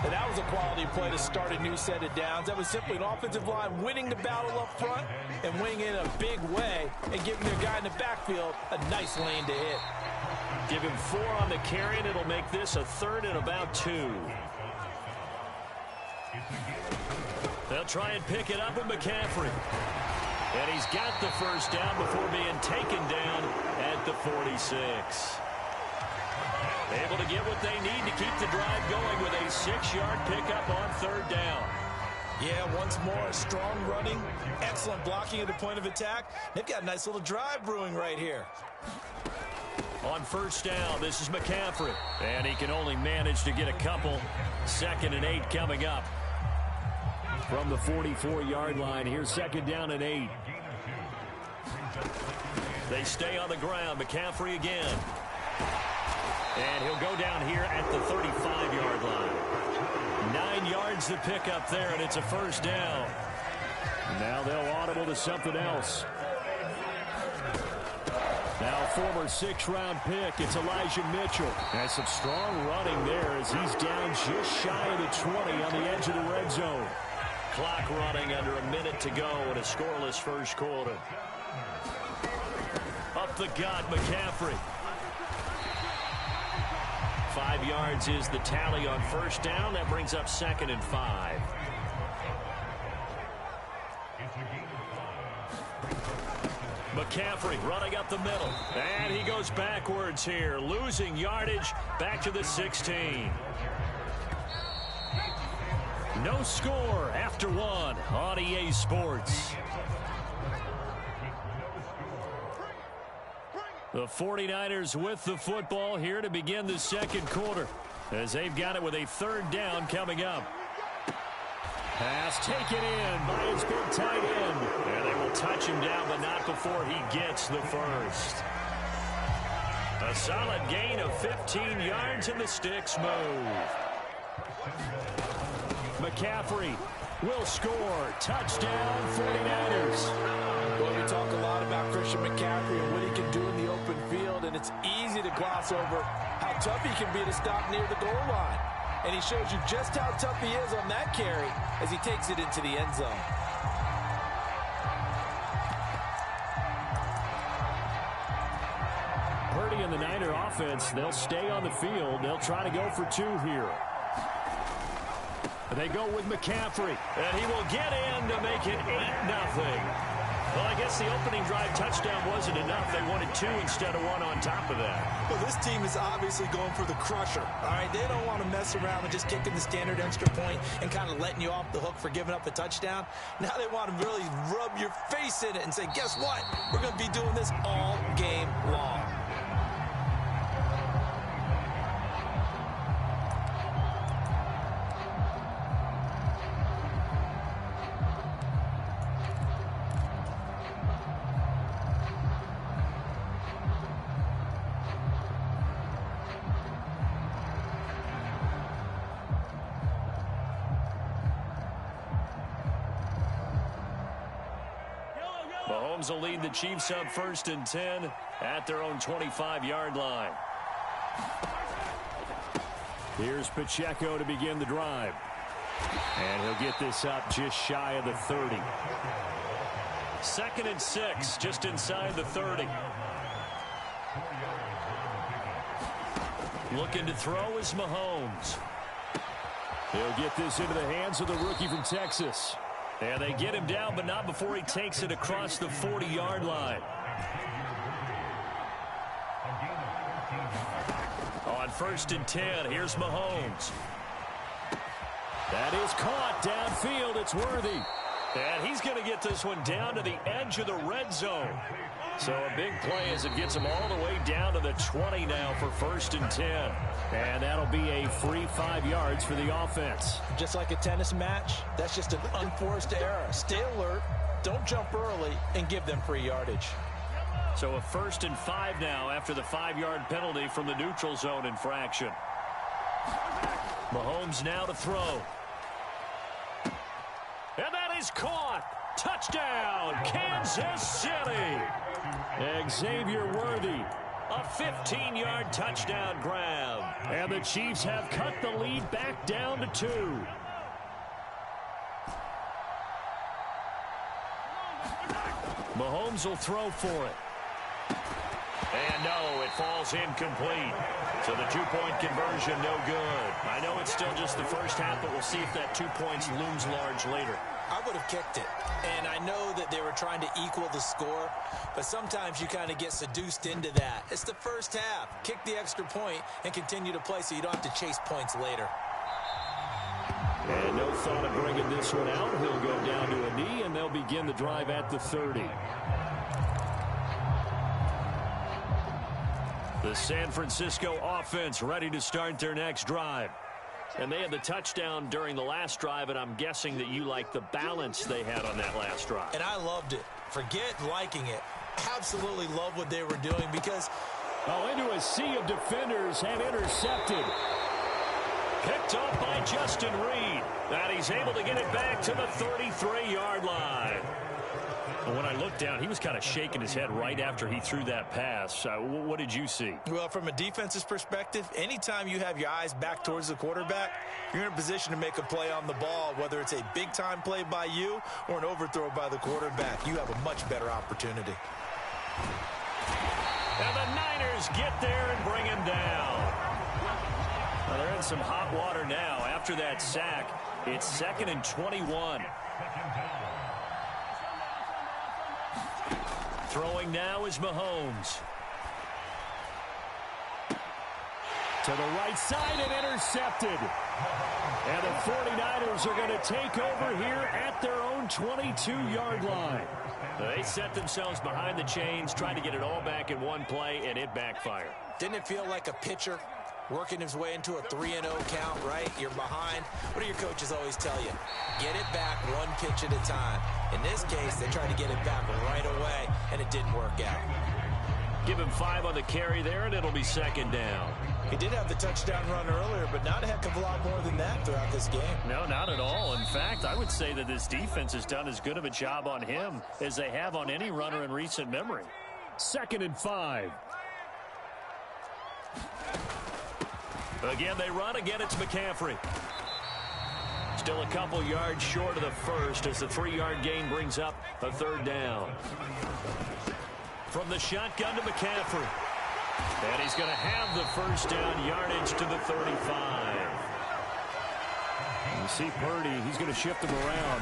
And that was a quality play to start a new set of downs. That was simply an offensive line winning the battle up front and winning in a big way and giving their guy in the backfield a nice lane to hit. Give him 4 on the carry, and it'll make this a 3rd and about 2. They'll try and pick it up with McCaffrey. And he's got the first down before being taken down at the 46. Able to get what they need to keep the drive going with a 6-yard pickup on 3rd down. Yeah, once more, strong running, excellent blocking at the point of attack. They've got a nice little drive brewing right here. On 1st down, this is McCaffrey. And he can only manage to get a couple. 2nd and 8 coming up. From the 44-yard line, here's 2nd down and 8. They stay on the ground. McCaffrey again. And he'll go down here at the 35-yard line. 9 yards to pick up there, and it's a 1st down. Now they'll audible to something else. Now former 6th-round pick, it's Elijah Mitchell. And some strong running there as he's down just shy of the 20 on the edge of the red zone. Clock running under a minute to go in a scoreless first quarter. Up the gut, McCaffrey. 5 yards is the tally on 1st down. That brings up 2nd and 5. McCaffrey running up the middle. And he goes backwards here, losing yardage back to the 16. No score after 1 on EA Sports. The 49ers with the football here to begin the 2nd quarter as they've got it with a 3rd down coming up. Pass taken in by his big tight end. And they will touch him down, but not before he gets the first. A solid gain of 15 yards, and the sticks move. McCaffrey will score. Touchdown, 49ers. Well, we talk a lot about Christian McCaffrey and what he can do in the open field, and it's easy to gloss over how tough he can be to stop near the goal line. And he shows you just how tough he is on that carry as he takes it into the end zone. Purdy and the Niner offense, they'll stay on the field. They'll try to go for 2 here. They go with McCaffrey. And he will get in to make it 8-0. Well, I guess the opening drive touchdown wasn't enough. They wanted 2 instead of 1 on top of that. Well, this team is obviously going for the crusher. All right, they don't want to mess around with just kicking the standard extra point and kind of letting you off the hook for giving up a touchdown. Now they want to really rub your face in it and say, guess what? We're going to be doing this all game long. Mahomes will lead the Chiefs up 1st and 10 at their own 25-yard line. Here's Pacheco to begin the drive. And he'll get this up just shy of the 30. 2nd and 6, just inside the 30. Looking to throw is Mahomes. He'll get this into the hands of the rookie from Texas. And they get him down, but not before he takes it across the 40-yard line. On 1st and 10, here's Mahomes. That is caught downfield. It's Worthy. And he's going to get this one down to the edge of the red zone. So a big play as it gets him all the way down to the 20 now for 1st and 10. And that'll be a free 5 yards for the offense. Just like a tennis match, that's just an unforced error. Stay alert, don't jump early, and give them free yardage. So a 1st and 5 now after the 5-yard penalty from the neutral zone infraction. Mahomes now to throw. And that is caught. Touchdown, Kansas City. Xavier Worthy, a 15-yard touchdown grab. And the Chiefs have cut the lead back down to 2. Mahomes will throw for it. And no, it falls incomplete. So the 2-point conversion, no good. I know it's still just the first half, but we'll see if that 2 points looms large later. I would have kicked it. And I know that they were trying to equal the score, but sometimes you kind of get seduced into that. It's the first half. Kick the extra point and continue to play so you don't have to chase points later. And no thought of bringing this one out. He'll go down to a knee, and they'll begin the drive at the 30. The San Francisco offense ready to start their next drive. And they had the touchdown during the last drive, and I'm guessing that you like the balance they had on that last drive. And I loved it. Forget liking it. Absolutely love what they were doing because... into a sea of defenders and intercepted. Picked up by Justin Reed. And he's able to get it back to the 33-yard line. And when I looked down, he was kind of shaking his head right after he threw that pass. What did you see? Well, from a defense's perspective, anytime you have your eyes back towards the quarterback, you're in a position to make a play on the ball, whether it's a big-time play by you or an overthrow by the quarterback. You have a much better opportunity. And the Niners get there and bring him down. Well, they're in some hot water now. After that sack, it's 2nd and 21. Throwing now is Mahomes. To the right side and intercepted. And the 49ers are going to take over here at their own 22-yard line. They set themselves behind the chains, trying to get it all back in one play, and it backfired. Didn't it feel like a pitcher working his way into a 3-0 count, right? You're behind. What do your coaches always tell you? Get it back one pitch at a time. In this case, they tried to get it back right away, and it didn't work out. Give him 5 on the carry there, and it'll be 2nd down. He did have the touchdown run earlier, but not a heck of a lot more than that throughout this game. No, not at all. In fact, I would say that this defense has done as good of a job on him as they have on any runner in recent memory. 2nd and 5. Again, they run. Again, it's McCaffrey. Still a couple yards short of the first as the 3-yard gain brings up a 3rd down. From the shotgun to McCaffrey. And he's going to have the 1st down yardage to the 35. You see Purdy, he's going to shift him around.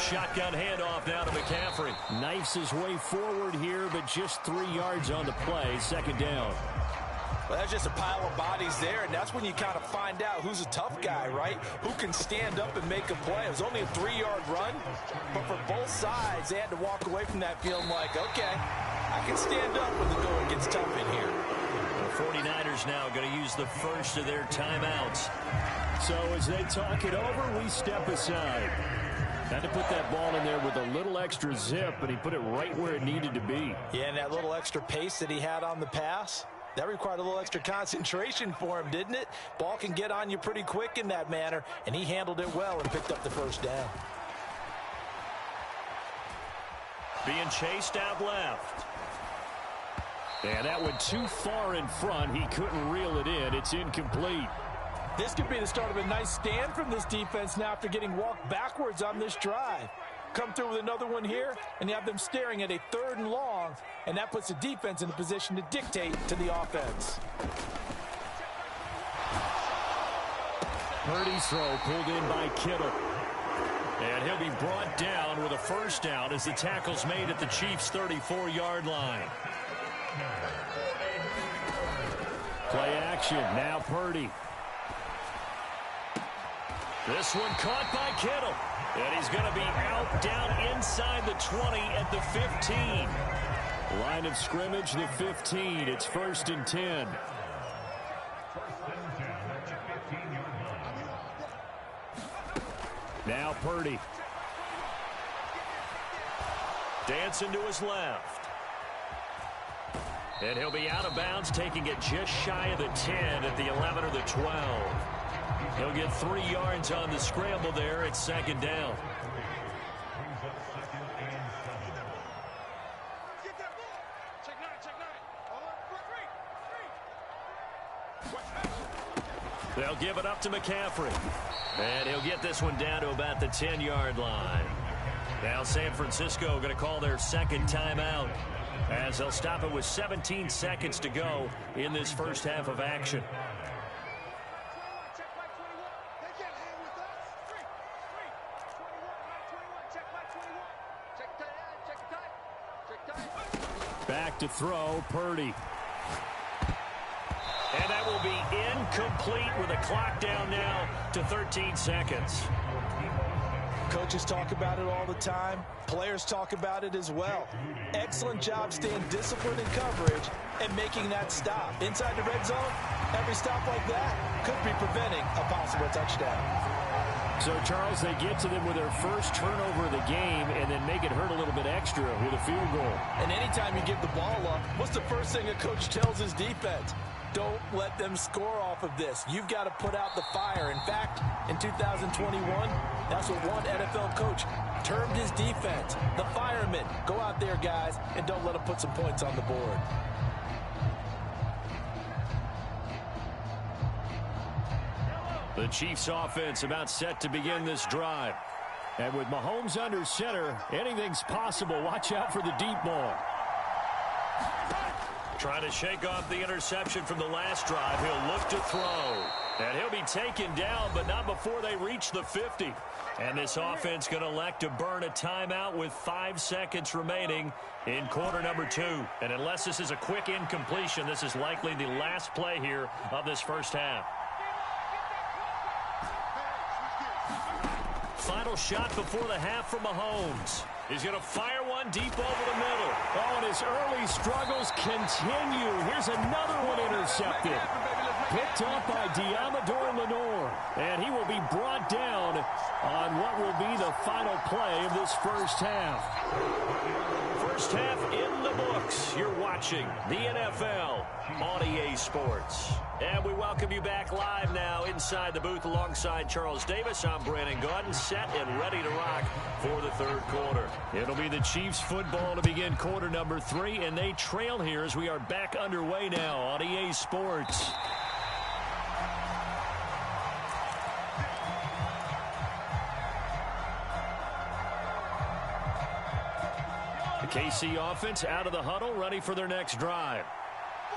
Shotgun handoff now to McCaffrey. Knifes his way forward here, but just 3 yards on the play. 2nd down. Well, that's just a pile of bodies there, and that's when you kind of find out who's a tough guy, right? Who can stand up and make a play. It was only a 3-yard run, but for both sides, they had to walk away from that feeling like, okay, I can stand up when the going gets tough in here. The 49ers now going to use the first of their timeouts. So as they talk it over, we step aside. Had to put that ball in there with a little extra zip, but he put it right where it needed to be. Yeah, and that little extra pace that he had on the pass, that required a little extra concentration for him, didn't it? Ball can get on you pretty quick in that manner, and he handled it well and picked up the 1st down. Being chased out left. And that went too far in front. He couldn't reel it in. It's incomplete. This could be the start of a nice stand from this defense now after getting walked backwards on this drive. Come through with another one here, and you have them staring at a 3rd and long, and that puts the defense in a position to dictate to the offense. Purdy's throw pulled in by Kittle. And he'll be brought down with a first down as the tackle's made at the Chiefs' 34-yard line. Play action. Now Purdy. This one caught by Kittle. And he's going to be out down inside the 20 at the 15. Line of scrimmage, the 15. It's 1st and 10. Now Purdy. Dancing to his left. And he'll be out of bounds, taking it just shy of the 10 at the 11 or the 12. He'll get 3 yards on the scramble there. It's 2nd down. They'll give it up to McCaffrey. And he'll get this one down to about the 10-yard line. Now San Francisco going to call their 2nd timeout, as they'll stop it with 17 seconds to go in this first half of action. Back to throw, Purdy. And that will be incomplete with a clock down now to 13 seconds. Coaches talk about it all the time. Players talk about it as well. Excellent job staying disciplined in coverage and making that stop. Inside the red zone, every stop like that could be preventing a possible touchdown. So, Charles, they get to them with their first turnover of the game and then make it hurt a little bit extra with a field goal. And anytime you give the ball up, what's the first thing a coach tells his defense? Don't let them score off of this. You've got to put out the fire. In fact, in 2021, that's what one NFL coach termed his defense. The firemen. Go out there, guys, and don't let them put some points on the board. The Chiefs offense about set to begin this drive. And with Mahomes under center, anything's possible. Watch out for the deep ball. Trying to shake off the interception from the last drive. He'll look to throw. And he'll be taken down, but not before they reach the 50. And this offense going to elect to burn a timeout with 5 seconds remaining in quarter number 2. And unless this is a quick incompletion, this is likely the last play here of this first half. Final shot before the half from Mahomes. He's going to fire one deep over the middle. Oh, and his early struggles continue. Here's another one intercepted. Picked up by Diamador Lenore. And he will be brought down on what will be the final play of this first half. First half in the books. You're watching the NFL on EA Sports. And we welcome you back live now inside the booth alongside Charles Davis. I'm Brandon Gaudin, set and ready to rock for the third quarter. It'll be the Chiefs football to begin quarter number 3, and they trail here as we are back underway now on EA Sports. The KC offense out of the huddle, ready for their next drive.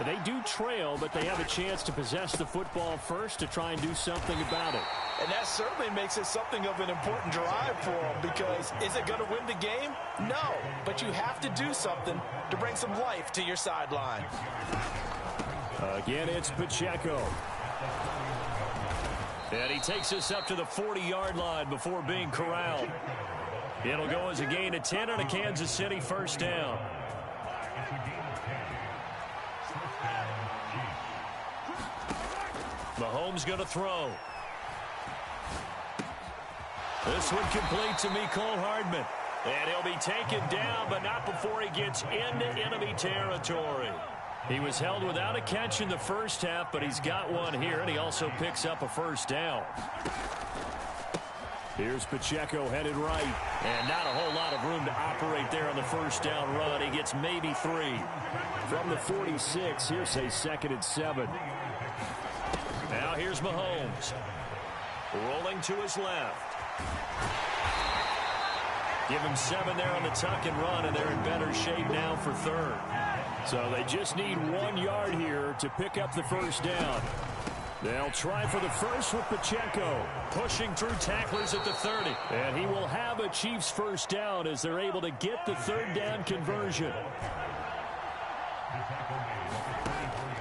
They do trail, but they have a chance to possess the football first to try and do something about it. And that certainly makes it something of an important drive for them, because is it going to win the game? No, but you have to do something to bring some life to your sideline. Again, it's Pacheco. And he takes us up to the 40-yard line before being corralled. It'll go as a gain of 10 on a Kansas City first down. Mahomes going to throw. This one complete to Mecole Hardman. And he'll be taken down, but not before he gets into enemy territory. He was held without a catch in the first half, but he's got one here, and he also picks up a first down. Here's Pacheco headed right. And not a whole lot of room to operate there on the first down run. He gets maybe 3. From the 46, here's a 2nd and 7. Now here's Mahomes. Rolling to his left. Give him 7 there on the tuck and run, and they're in better shape now for third. So they just need 1 yard here to pick up the first down. They'll try for the first with Pacheco. Pushing through tacklers at the 30. And he will have a Chiefs first down as they're able to get the third down conversion.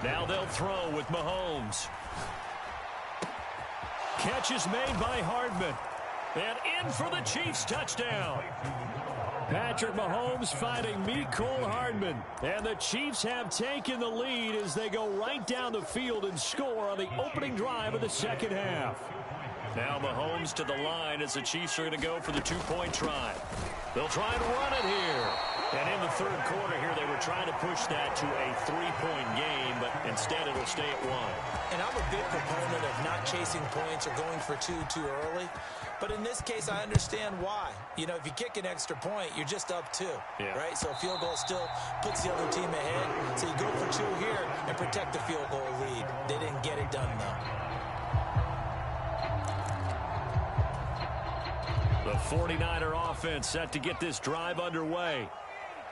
Now they'll throw with Mahomes. Catch is made by Hardman. And in for the Chiefs touchdown. Patrick Mahomes finding Mecole Hardman. And the Chiefs have taken the lead as they go right down the field and score on the opening drive of the second half. Now Mahomes to the line as the Chiefs are going to go for the two-point try. They'll try and run it here. And in the third quarter here, they were trying to push that to a three-point game, but instead it'll stay at one. And I'm a big proponent of not chasing points or going for two too early. But in this case, I understand why. You know, if you kick an extra point, you're just up two, right? So a field goal still puts the other team ahead. So you go for two here and protect the field goal lead. They didn't get it done, though. The 49er offense set to get this drive underway.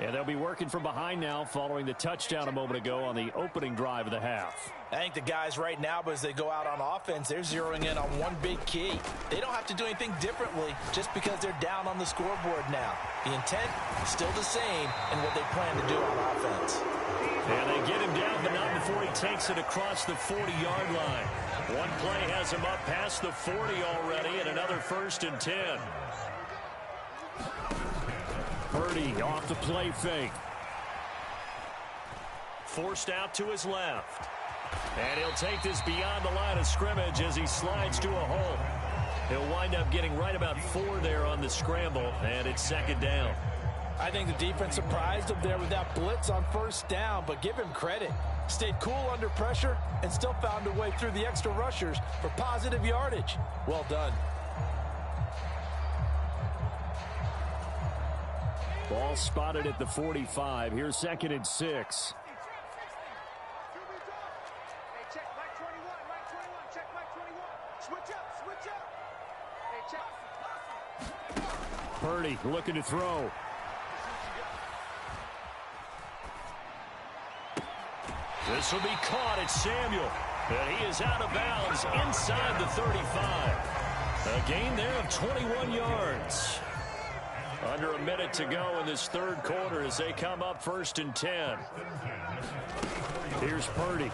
And they'll be working from behind now following the touchdown a moment ago on the opening drive of the half. I think the guys right now, as they go out on offense, they're zeroing in on one big key. They don't have to do anything differently just because they're down on the scoreboard now. The intent is still the same in what they plan to do on offense. And they get him down, but not before he takes it across the 40-yard line. One play has him up past the 40 already, and another 1st and 10. Purdy off the play fake. Forced out to his left. And he'll take this beyond the line of scrimmage as he slides to a hole. He'll wind up getting right about 4 there on the scramble, and it's second down. I think the defense surprised him there with that blitz on first down, but give him credit. Stayed cool under pressure and still found a way through the extra rushers for positive yardage. Well done. Ball spotted at the 45. Here's 2nd and 6. Hey, check Mike 21, Mike 21, check Mike 21. Switch up, switch up. Hey, check. Purdy looking to throw. This will be caught at Samuel. And he is out of bounds inside the 35. A gain there of 21 yards. Under a minute to go in this third quarter as they come up 1st and 10. Here's Purdy.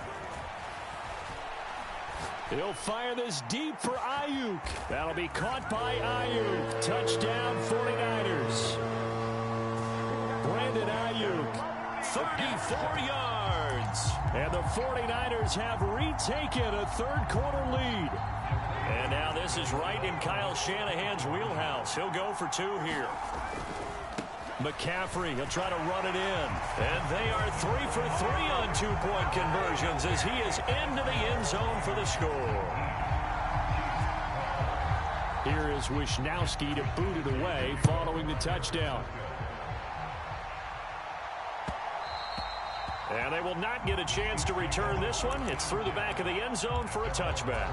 He'll fire this deep for Ayuk. That'll be caught by Ayuk. Touchdown 49ers. Brandon Ayuk. 34 yards. And the 49ers have retaken a third quarter lead. And now this is right in Kyle Shanahan's wheelhouse. He'll go for 2 here. McCaffrey, he'll try to run it in. And they are 3 for 3 on two-point conversions as he is into the end zone for the score. Here is Wisnowski to boot it away following the touchdown. And they will not get a chance to return this one. It's through the back of the end zone for a touchback.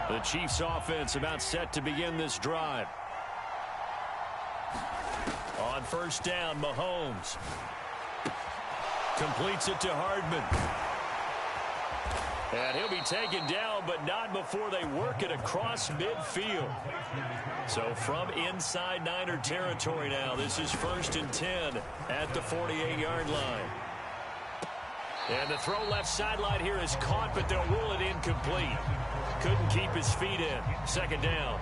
The Chiefs offense about set to begin this drive. On first down, Mahomes completes it to Hardman. And he'll be taken down, but not before they work it across midfield. So from inside Niner territory now, this is 1st and 10 at the 48-yard line. And the throw left sideline here is caught, but they'll rule it incomplete. Couldn't keep his feet in. Second down.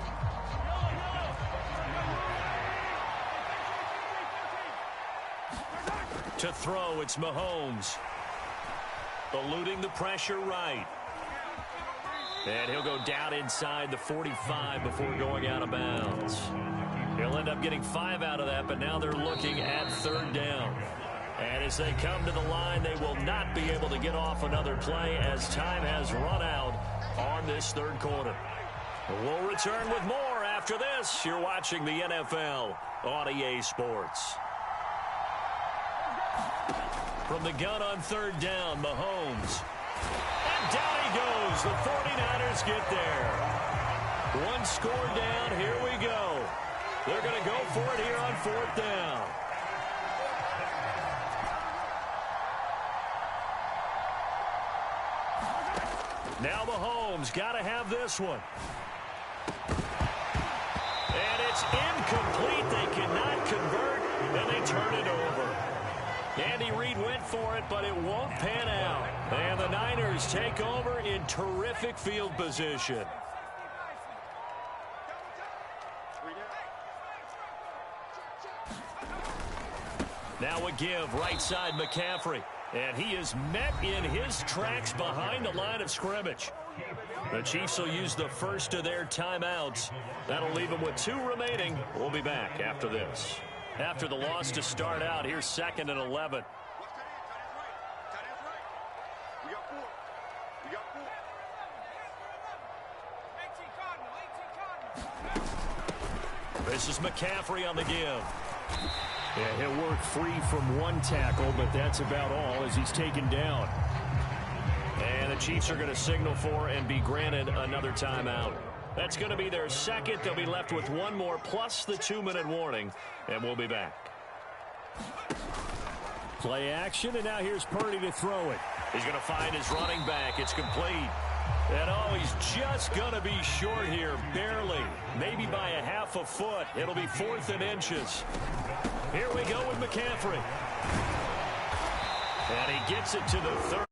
To throw, it's Mahomes. Eluding the pressure right. And he'll go down inside the 45 before going out of bounds. He'll end up getting 5 out of that, but now they're looking at third down. And as they come to the line, they will not be able to get off another play as time has run out on this third quarter. We'll return with more after this. You're watching the NFL on EA Sports. From the gun on third down, Mahomes. And down he goes. The 49ers get there. One score down. Here we go. They're going to go for it here on fourth down. Now Mahomes got to have this one. And it's incomplete. They cannot convert, and they turn it over. Andy Reid went for it, but it won't pan out. And the Niners take over in terrific field position. Now a give, right side McCaffrey. And he is met in his tracks behind the line of scrimmage. The Chiefs will use the first of their timeouts. That'll leave them with 2 remaining. We'll be back after this. After the loss to start out, here's 2nd and 11. This is McCaffrey on the give. Yeah, he'll work free from 1 tackle, but that's about all as he's taken down. And the Chiefs are going to signal for and be granted another timeout. That's going to be their second. They'll be left with 1 more plus the 2-minute warning, and we'll be back. Play action, and now here's Purdy to throw it. He's going to find his running back. It's complete. And he's just going to be short here, barely, maybe by a half a foot. It'll be 4th and inches. Here we go with McCaffrey. And he gets it to the 30.